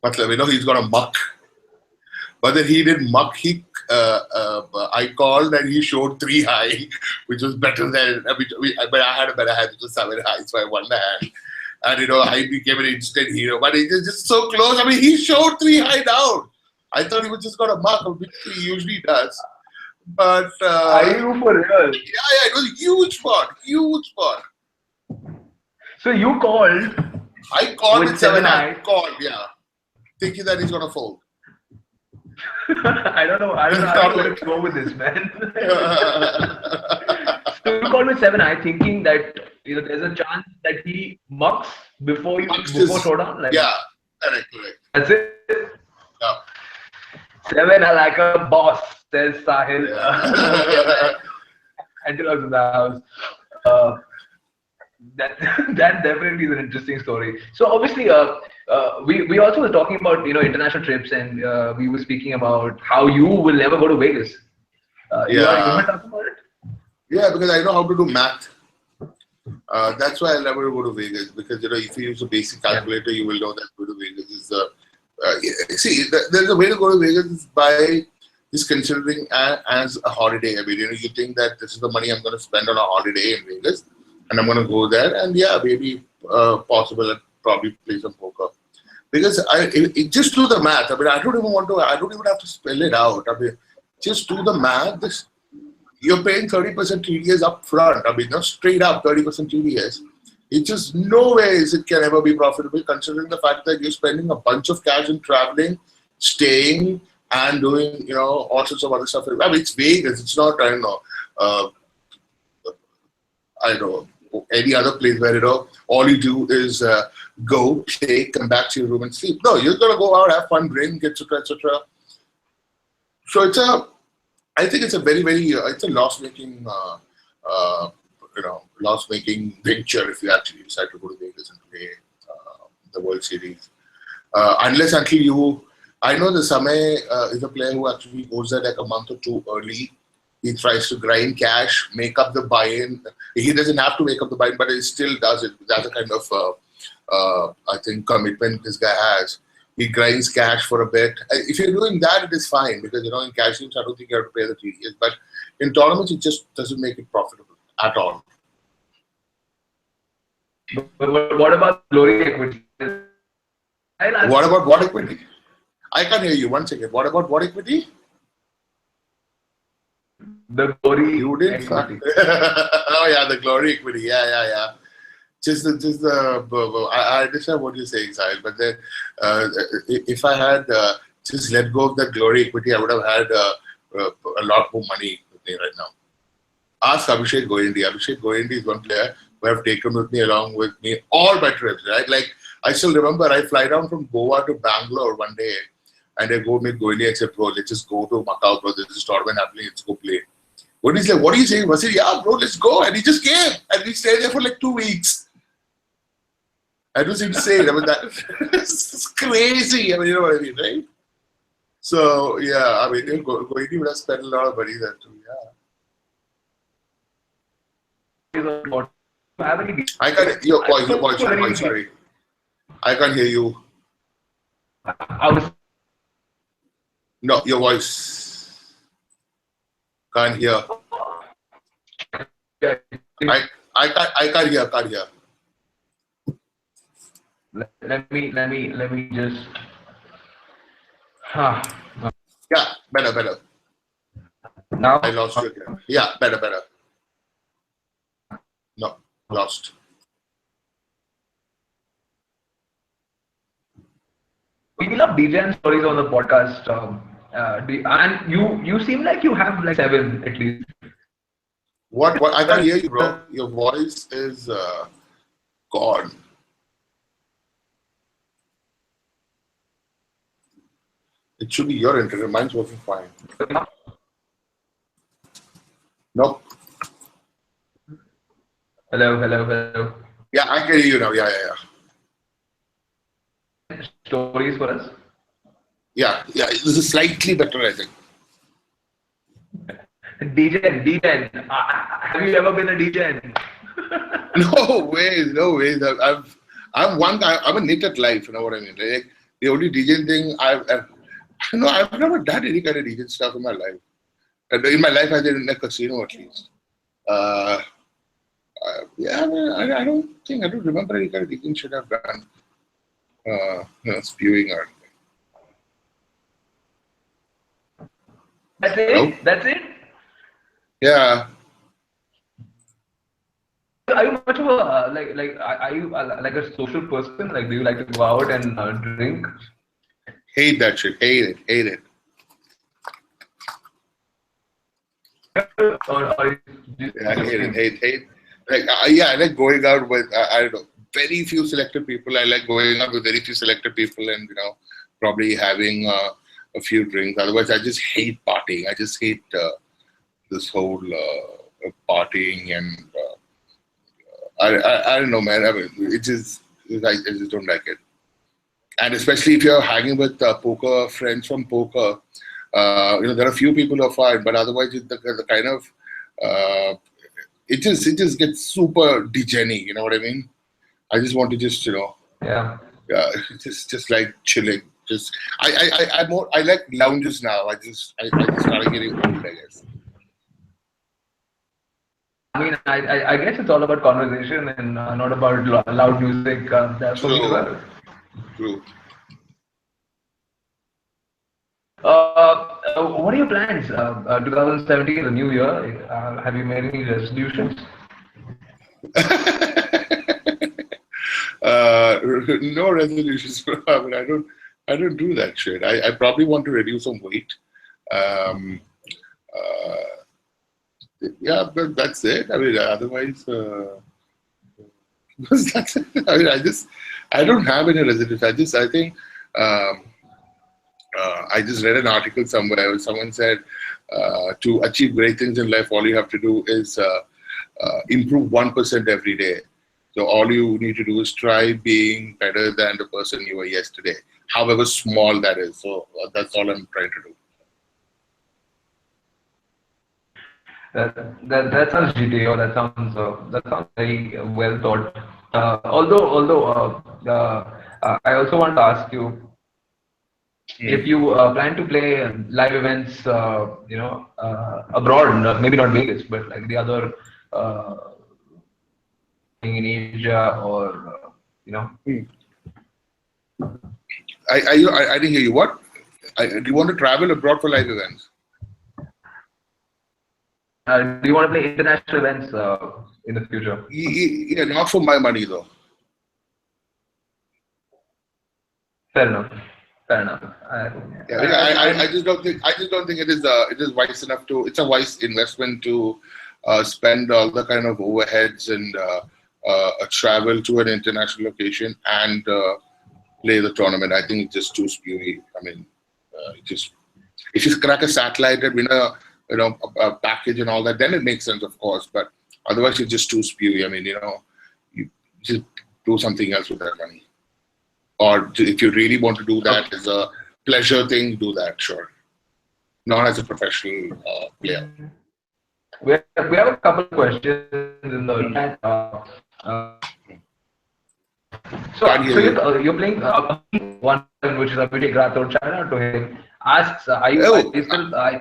[SPEAKER 2] But he's going to muck. But then he didn't muck. I called and he showed 3 high, which was better than. But I had a better hand, which was 7 high, so I won the hand. And I became an instant hero. But it was just so close. I mean, he showed 3 high down. I thought he was just going to muck, which he usually does. But
[SPEAKER 1] Are you for real?
[SPEAKER 2] Yeah, it was a huge spot.
[SPEAKER 1] So you called.
[SPEAKER 2] I called with 7 high.
[SPEAKER 1] high.
[SPEAKER 2] Yeah, thinking that he's going to fold.
[SPEAKER 1] I don't know how I'm going to go with this, man. So you called with 7 high, thinking that there's a chance that he mucks before showdown.
[SPEAKER 2] Like, yeah, correct.
[SPEAKER 1] That's it.
[SPEAKER 2] Yeah.
[SPEAKER 1] 7 high like a boss, says Sahil.
[SPEAKER 2] Yeah.
[SPEAKER 1] Until I was in the house. That definitely is an interesting story. So obviously, we also were talking about international trips, and we were speaking about how you will never go to Vegas. You want to talk about it?
[SPEAKER 2] Yeah, because I know how to do math. That's why I'll never go to Vegas, because if you use a basic calculator, you will know that go to Vegas is the. There's a way to go to Vegas is by just considering as a holiday. I mean, you think that this is the money I'm going to spend on a holiday in Vegas. And I'm going to go there, and yeah, maybe possible and probably play some poker. Because just do the math. I mean, I don't even have to spell it out. I mean, just do the math. You're paying 30% TDS up front. I mean, not straight up 30% TDS. It's just no ways it can ever be profitable, considering the fact that you're spending a bunch of cash in traveling, staying, and doing, all sorts of other stuff. I mean, it's Vegas. It's not, I don't know, any other place where all you do is go, stay, come back to your room and sleep. No, you're gonna go out, have fun, drink, etc., etc. So I think it's a very, very, it's a loss-making, loss-making venture if you actually decide to go to Vegas and play the World Series. Unless until I know the Samoh is a player who actually goes there like a month or 2 early. He tries to grind cash, make up the buy-in. He doesn't have to make up the buy-in, but he still does it. That's the kind of, I think, commitment this guy has. He grinds cash for a bit. If you're doing that, it is fine, because, in cash games, I don't think you have to pay the TDS. But in tournaments, it just doesn't make it profitable at all.
[SPEAKER 1] But what about glory equity?
[SPEAKER 2] What about what equity? I can't hear you. 1 second. What about what equity?
[SPEAKER 1] The glory
[SPEAKER 2] equity. Oh yeah, the glory equity. Yeah. I understand what you're saying, Sahil. But then, if I had just let go of that glory equity, I would have had a lot more money with me right now. Ask Abhishek Goyindi. Abhishek Goyindi is one player who I've taken with me along with me all my trips. Right, like I still remember I fly down from Goa to Bangalore one day, and I go meet Goyindi and say, "Bro, let's just go to Macau, bro. There's this tournament happening. Let's go play." When he's like, what are you saying? I said, yeah, bro, let's go. And he just came. And we stayed there for like 2 weeks. I don't seem to say it. I mean, it's crazy. I mean, you know what I mean, right? So, yeah, I mean, Goiti would have spent a lot of money there too, yeah. I can't, your voice, sorry. I can't hear you. No, your voice. Can't hear. I can't hear.
[SPEAKER 1] Let me just.
[SPEAKER 2] Yeah, better.
[SPEAKER 1] Now
[SPEAKER 2] I lost you again. Yeah, better. No, lost.
[SPEAKER 1] we love DJing stories on the podcast. And you seem like you have like 7 at least.
[SPEAKER 2] What? I can't hear you, bro. Your voice is gone. It should be your internet. Mine's working fine. Nope.
[SPEAKER 1] Hello.
[SPEAKER 2] Yeah, I can hear you now. Yeah.
[SPEAKER 1] Stories for us.
[SPEAKER 2] Yeah. This is slightly better, I think.
[SPEAKER 1] DJ. Have you ever been a DJ?
[SPEAKER 2] No ways. I'm one guy. I'm a nit at life. You know what I mean? Like, the only DJ thing I've never done any kind of DJ stuff in my life. In my life, I did in a casino at least. Yeah, I don't remember any kind of DJ shit I've done. Spewing or anything.
[SPEAKER 1] That's it.
[SPEAKER 2] Yeah.
[SPEAKER 1] Are you much of a are you like a social person? Like, do you like to go out and drink?
[SPEAKER 2] Hate that shit. Hate it.
[SPEAKER 1] Or
[SPEAKER 2] Yeah, I hate it. Like, I like going out with, I don't know, very few selected people. I like going out with very few selected people and, probably having a few drinks. Otherwise, I just hate partying. I just hate this whole partying and I don't know, man. I mean, I just don't like it. And especially if you're hanging with poker friends from poker, there are a few people who are fine, but otherwise the kind of it just gets super degenny. You know what I mean? I just want to just just like chilling. Just I like lounges now. I just started getting old, I guess.
[SPEAKER 1] I mean, I guess it's all about conversation and not about loud music. That's for me as well.
[SPEAKER 2] True.
[SPEAKER 1] What are your plans? 2017, the new year. Have you made any resolutions?
[SPEAKER 2] No resolutions. I mean, I don't do that shit. I probably want to reduce some weight. Yeah, but that's it. I mean, otherwise, that's it. I mean, I don't have any resolutions. I think. I just read an article somewhere where someone said to achieve great things in life, all you have to do is improve 1% every day. So all you need to do is try being better than the person you were yesterday, however small that is. So that's all I'm trying to do.
[SPEAKER 1] That sounds GTO. That sounds very well thought. Although I also want to ask you. If you plan to play live events, abroad, maybe not Vegas, but like the other in Asia or
[SPEAKER 2] I didn't hear you. What? Do you want to travel abroad for live events?
[SPEAKER 1] Do you want to play international events in the future?
[SPEAKER 2] Yeah, not for my money though.
[SPEAKER 1] Fair enough.
[SPEAKER 2] I just don't think it is wise enough to. It's a wise investment to spend all the kind of overheads and travel to an international location and play the tournament. I think it's just too spewy. I mean, if you crack a satellite and win a package and all that, then it makes sense, of course. But otherwise, it's just too spewy. I mean, you just do something else with that money. Or if you really want to do that as a pleasure thing, do that, sure. Not as a professional player.
[SPEAKER 1] We have a couple of questions in the chat. You're playing one, which is a pretty Grathor. Shout out to him. Asks, are you still?
[SPEAKER 2] Are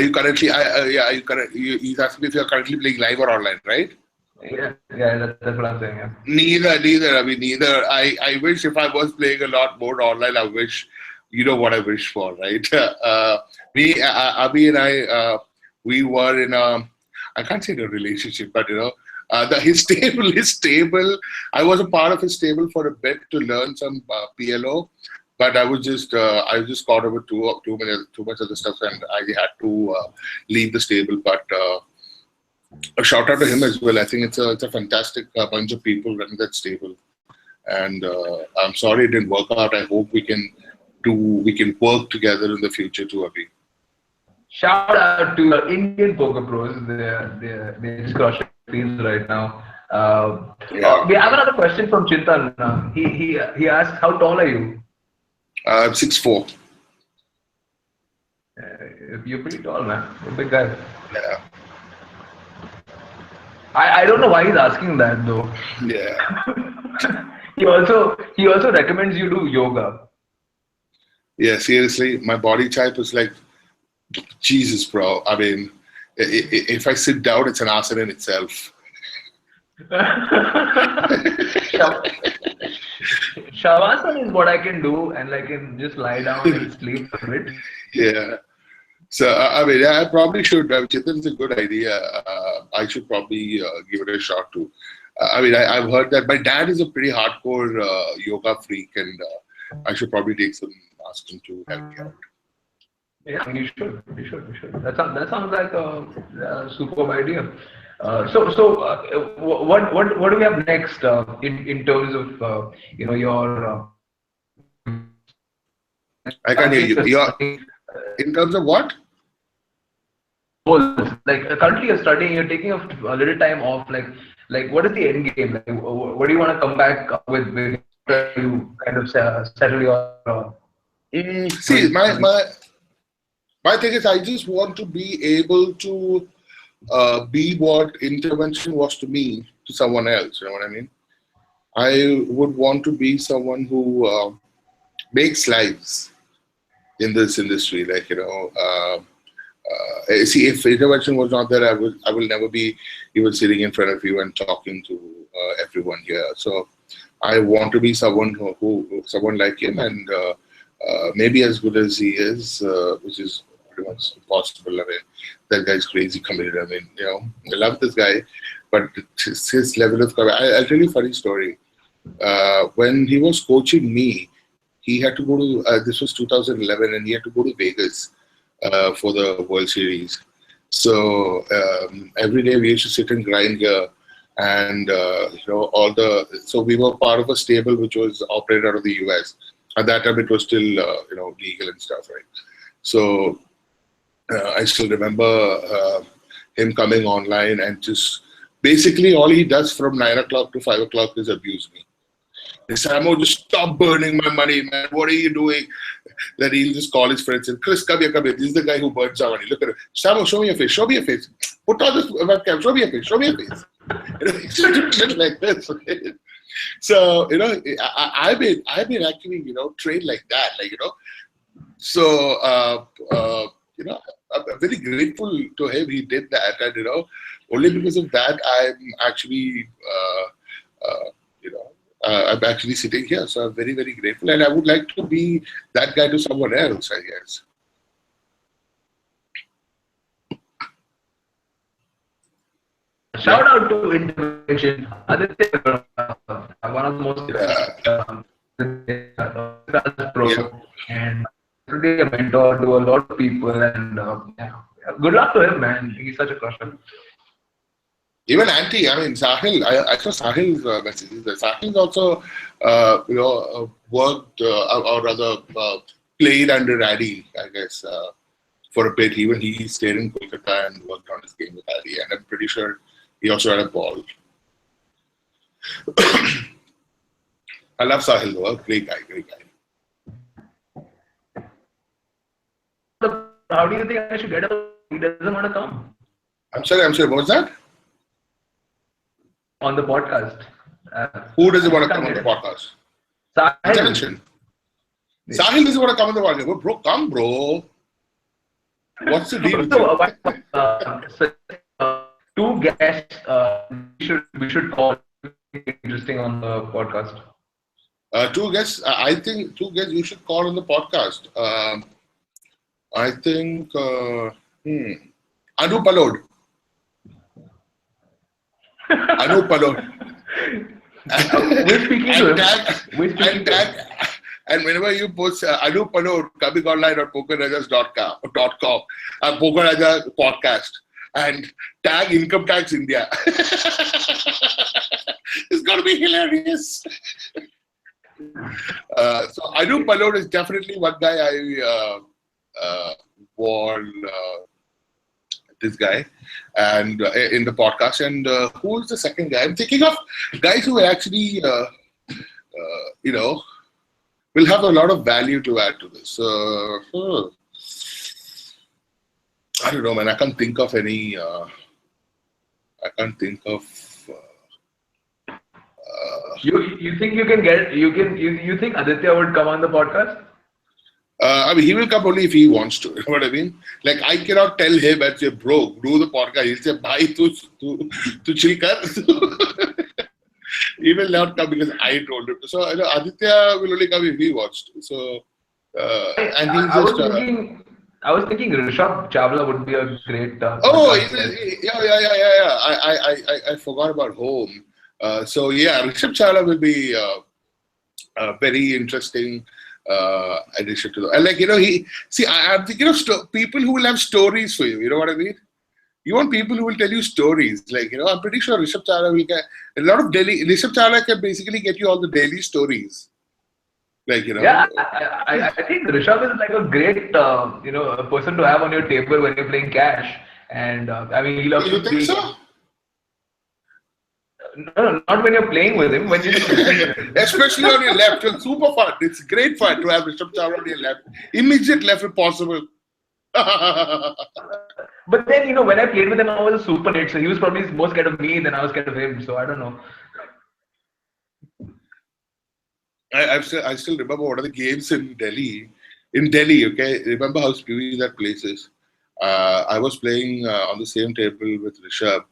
[SPEAKER 2] you currently? Are you currently? He's asking if you're currently playing live or online, right?
[SPEAKER 1] Yeah, that's what I'm saying. Yeah.
[SPEAKER 2] Neither. I mean, neither. I wish if I was playing a lot more online, I wish, what I wish for, right? Abhi and I, we were in I can't say in a relationship, but his table. I was a part of his table for a bit to learn some PLO, but I was just caught up with too much other stuff, and I had to leave the stable. But a shout out to him as well. I think it's a fantastic bunch of people running that stable, and I'm sorry it didn't work out. I hope we can work together in the future too, Abhi.
[SPEAKER 1] Shout out to Indian poker pros. They're just crushing things right now. We have another question from Chintan. He asked, how tall are you?
[SPEAKER 2] 6'4".
[SPEAKER 1] You're pretty tall, man. You're a big guy.
[SPEAKER 2] Yeah.
[SPEAKER 1] I don't know why he's asking that though.
[SPEAKER 2] Yeah.
[SPEAKER 1] He also recommends you do yoga.
[SPEAKER 2] Yeah, seriously, my body type is like, Jesus, bro. I mean, if I sit down, it's an asana in itself.
[SPEAKER 1] Shavasana is what I can do, and I can just lie down and sleep a bit.
[SPEAKER 2] Yeah. So, I mean, I probably should. Chetan's a good idea. I should probably give it a shot too. I mean, I've heard that my dad is a pretty hardcore yoga freak, and I should probably ask him to help me out.
[SPEAKER 1] Yeah, you should. That sounds like a superb idea. What do we have next in terms of your?
[SPEAKER 2] I can't hear you. In terms of what?
[SPEAKER 1] Goals. Like currently you're studying, you're taking a little time off. Like what is the end game? Like, what do you want to come back with you kind of settle your?
[SPEAKER 2] See, my thing is, I just want to be able to be what intervention was to me to someone else. You know what I mean? I would want to be someone who makes lives in this industry. Like, see, if intervention was not there, I will never be even sitting in front of you and talking to everyone here. So I want to be someone someone like him, and maybe as good as he is, which is pretty much impossible. I mean, that guy's crazy committed. I mean, I love this guy, but his level of I'll tell you a funny story. When he was coaching me, he had to go to, this was 2011, and he had to go to Vegas for the World Series. So every day we used to sit and grind here, and so we were part of a stable which was operated out of the US. At that time, it was still legal and stuff, right? So I still remember him coming online, and just basically all he does from 9 o'clock to 5 o'clock is abuse me. Samoh, just stop burning my money, man. What are you doing? Then he'll just call his friends and, Chris, come here. This is the guy who burns our money. Look at it. Samoh, show me your face. Put on this webcam. Show me your face. It's like this. So, I've been actually, trained like that. So, I'm very grateful to him. He did that. And, only because of that, I'm actually, I'm actually sitting here. So I'm very, very grateful. And I would like to be that guy to someone else, I guess.
[SPEAKER 1] Shout out to intervention. Aditya, one of the most pro, and really a mentor to a lot of people. And good luck to him, man. He's such a crusher.
[SPEAKER 2] Even Sahil, I saw Sahil's messages. Sahil's also, worked or rather played under Addy, I guess, for a bit. Even he stayed in Kolkata and worked on his game with Ali, and I'm pretty sure he also had a ball. I love Sahil though, great guy, great guy.
[SPEAKER 1] How do you think I should get a? He doesn't want to come
[SPEAKER 2] I'm sorry, what was that?
[SPEAKER 1] on the podcast.
[SPEAKER 2] Who doesn't want to
[SPEAKER 1] can't
[SPEAKER 2] come on
[SPEAKER 1] get
[SPEAKER 2] the
[SPEAKER 1] it.
[SPEAKER 2] podcast?
[SPEAKER 1] Sahil.
[SPEAKER 2] Attention. Sahil doesn't want to come on the podcast. Well, bro, come, bro. What's the deal with you?
[SPEAKER 1] Two guests we should call interesting on the podcast.
[SPEAKER 2] Two guests. I think two guests you should call on the podcast. I think Anu Palod. Anu Palod.
[SPEAKER 1] We're speaking to him.
[SPEAKER 2] And whenever you post Anu Palod coming online on pokerrajas.com, Pokerraja podcast, and tag Income Tax India. It's going to be hilarious. So Anu Palod is definitely one guy I warn this guy and in the podcast. And who is the second guy? I'm thinking of guys who actually, will have a lot of value to add to this. I don't know, man. I can't think of any. I can't think of.
[SPEAKER 1] You think you can get you think Aditya would come on the podcast?
[SPEAKER 2] I mean, he will come only if he wants to. You know what I mean? Like, I cannot tell him and say, bro, do the podcast. He'll say, bhai, tu chill kar. He will not come because I told him. So, Aditya will only come if he wants to. So, and he's
[SPEAKER 1] I was thinking Rishabh Chawla would be a great.
[SPEAKER 2] Yeah. I forgot about home. So, yeah, Rishabh Chawla will be a very interesting addition to the. And I'm thinking of people who will have stories for you. You know what I mean? You want people who will tell you stories. I'm pretty sure Rishabh Chawla will get a lot of daily. Rishabh Chawla can basically get you all the daily stories.
[SPEAKER 1] Yeah, I think Rishabh is like a great, a person to have on your table when you're playing cash. And I mean, he loves
[SPEAKER 2] You think so?
[SPEAKER 1] No, not when you're playing with him. When you
[SPEAKER 2] especially on your left, it's super fun. It's great fun to have Rishabh Chawla on your left. Immediate left if possible.
[SPEAKER 1] But then, when I played with him, I was a super hit. So he was probably more scared of me than I was scared of him. So I don't know.
[SPEAKER 2] I still remember one of the games in Delhi. In Delhi, okay? Remember how spooky that place is? I was playing on the same table with Rishabh.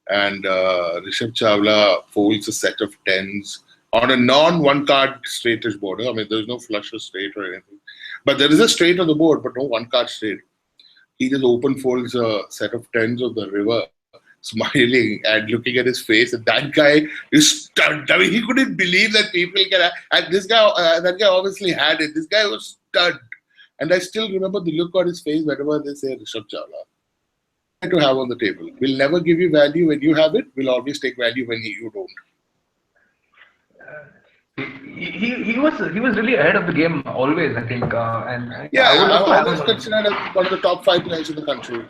[SPEAKER 2] And Rishabh Chawla folds a set of tens on a non-one card straightish board. I mean, there's no flush or straight or anything. But there is a straight on the board, but no one card straight. He just open folds a set of tens of the river, smiling and looking at his face. And that guy is stunned. I mean, he couldn't believe that people can. And this guy, that guy obviously had it. This guy was stunned. And I still remember the look on his face whenever they say Rishabh Chawla. To have on the table. We'll never give you value when you have it. We'll always take value when you don't.
[SPEAKER 1] He was really ahead of the game always, I think.
[SPEAKER 2] I was considered as one of the top 5 players in the country.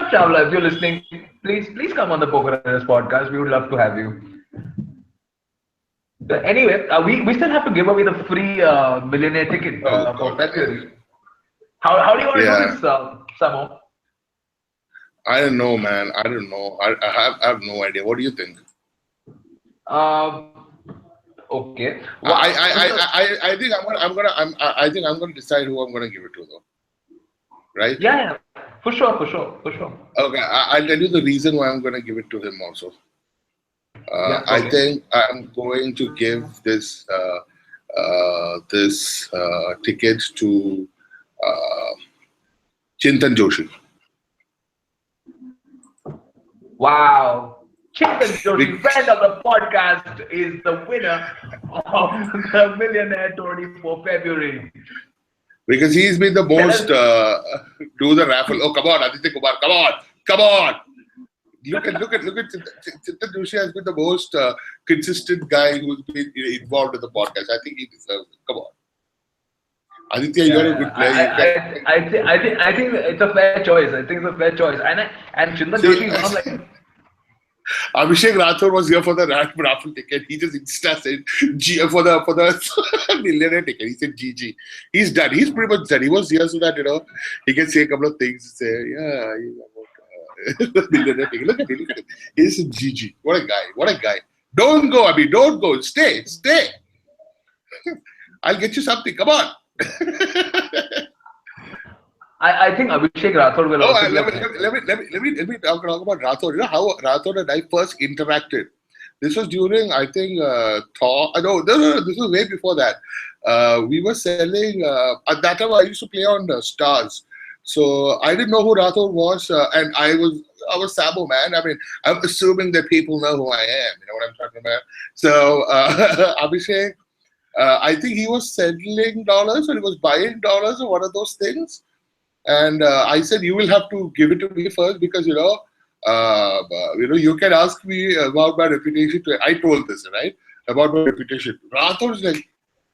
[SPEAKER 1] Chawla, if you're listening, please come on the Poker Rajas podcast. We would love to have you. Anyway, we still have to give away the free millionaire ticket for February. How do you want to do this, Samoh?
[SPEAKER 2] I don't know, man. I don't know. I have no idea. What do you think?
[SPEAKER 1] Okay.
[SPEAKER 2] Well, I think I'm gonna decide who I'm gonna give it to, though. Right?
[SPEAKER 1] Yeah, for sure.
[SPEAKER 2] Okay, I'll tell you the reason why I'm gonna give it to him also. I think I'm going to give this ticket to Chintan Joshi.
[SPEAKER 1] Wow. Chintan Joshi, friend of the podcast, is the winner of the Millionaire Tourney for February.
[SPEAKER 2] Because he's been the most do the raffle. Oh, come on, Aditya Kumar, come on. Look at Chintan Joshi has been the most consistent guy who's been involved in the podcast. I think he deserves it. Come on. Aditya, you're a good player. You can
[SPEAKER 1] I think it's a fair choice. I think it's a fair choice. And Chintan
[SPEAKER 2] see.
[SPEAKER 1] Joshi is one of like
[SPEAKER 2] Abhishek Rathore was here for the raffle ticket. He just insta said G for the millionaire ticket. He said GG. He's done. He's pretty much done. He was here so that he can say a couple of things. Say millionaire ticket. Look at him. Look at him. He said GG. What a guy. What a guy. Don't go, Abhi. Don't go. Stay. Stay. I'll get you something. Come on.
[SPEAKER 1] I think Abhishek Rathore will also
[SPEAKER 2] let me talk about Rathore. You know how Rathore and I first interacted. This was during, I think, Thor. No, this was way before that. We were selling at that time. I used to play on Stars, so I didn't know who Rathore was, and I was Samoh, man. I mean, I'm assuming that people know who I am. You know what I'm talking about? So Abhishek, I think he was selling dollars or he was buying dollars or one of those things. And I said, you will have to give it to me first because, you can ask me about my reputation. I told this, right? About my reputation. Rathore is like,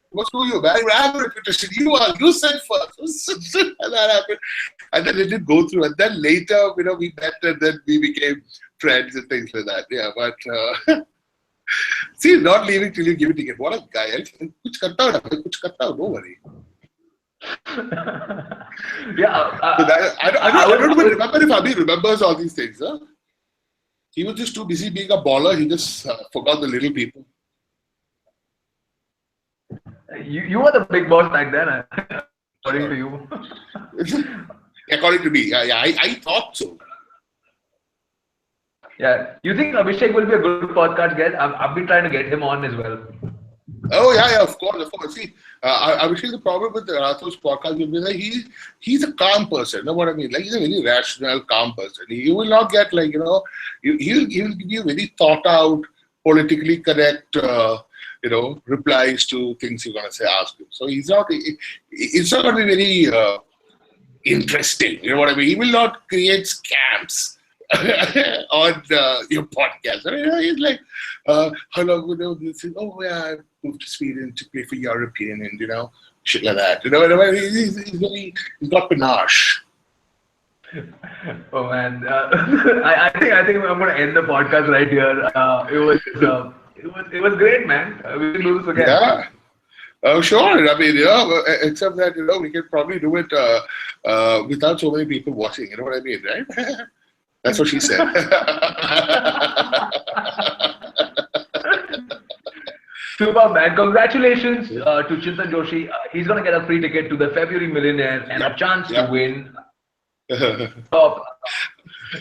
[SPEAKER 2] what's to you, man? I have a reputation. You said first. And that happened. And then it didn't go through. And then later, we met and then we became friends and things like that. Yeah, but see, not leaving till you give it again. What a guy. Kuch karta ho, don't worry.
[SPEAKER 1] Yeah,
[SPEAKER 2] I don't even remember if Abhi remembers all these things. Huh? He was just too busy being a baller. He just forgot the little people.
[SPEAKER 1] you were the big boss back then, according to you.
[SPEAKER 2] According to me, yeah, I thought so.
[SPEAKER 1] Yeah, you think Abhishek will be a good podcast guest? I've been trying to get him on as well.
[SPEAKER 2] Oh yeah, of course. See, Abhishek, the problem with Rathore's podcast will be that he's a calm person. You know what I mean? Like he's a very rational, calm person. He will not get he'll give you very thought out, politically correct, replies to things you're gonna ask him. So it's not going to be very interesting. You know what I mean? He will not create scams on your podcast. He's like, hello, this is, oh yeah, I moved to Sweden to play for European and shit like that. He's got panache.
[SPEAKER 1] Oh man, I think I'm gonna end the podcast right here. It was great, man. We can do this again.
[SPEAKER 2] Yeah. Oh sure. I mean, except that we can probably do it without so many people watching. You know what I mean, right? That's what she said.
[SPEAKER 1] Super, man. Congratulations to Chintan Joshi. He's going to get a free ticket to the February Millionaire and a chance to win.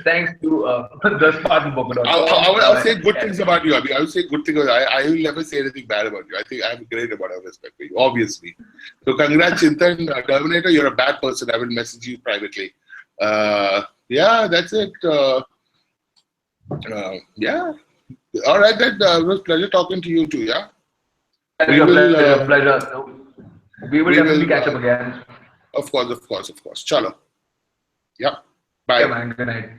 [SPEAKER 1] Thanks to the Spartan Poker Pro Samoh.
[SPEAKER 2] I'll say good things about you. I mean, I will say good things. I will never say anything bad about you. I think I have a great amount of respect for you, obviously. So congrats, Chintan. Terminator, you're a bad person. I will message you privately. Yeah, that's it. Yeah. All right, then. It was a pleasure talking to you too, yeah?
[SPEAKER 1] Pleasure. We will definitely catch up again.
[SPEAKER 2] Of course. Chalo. Yeah. Bye.
[SPEAKER 1] Yeah, man. Good night.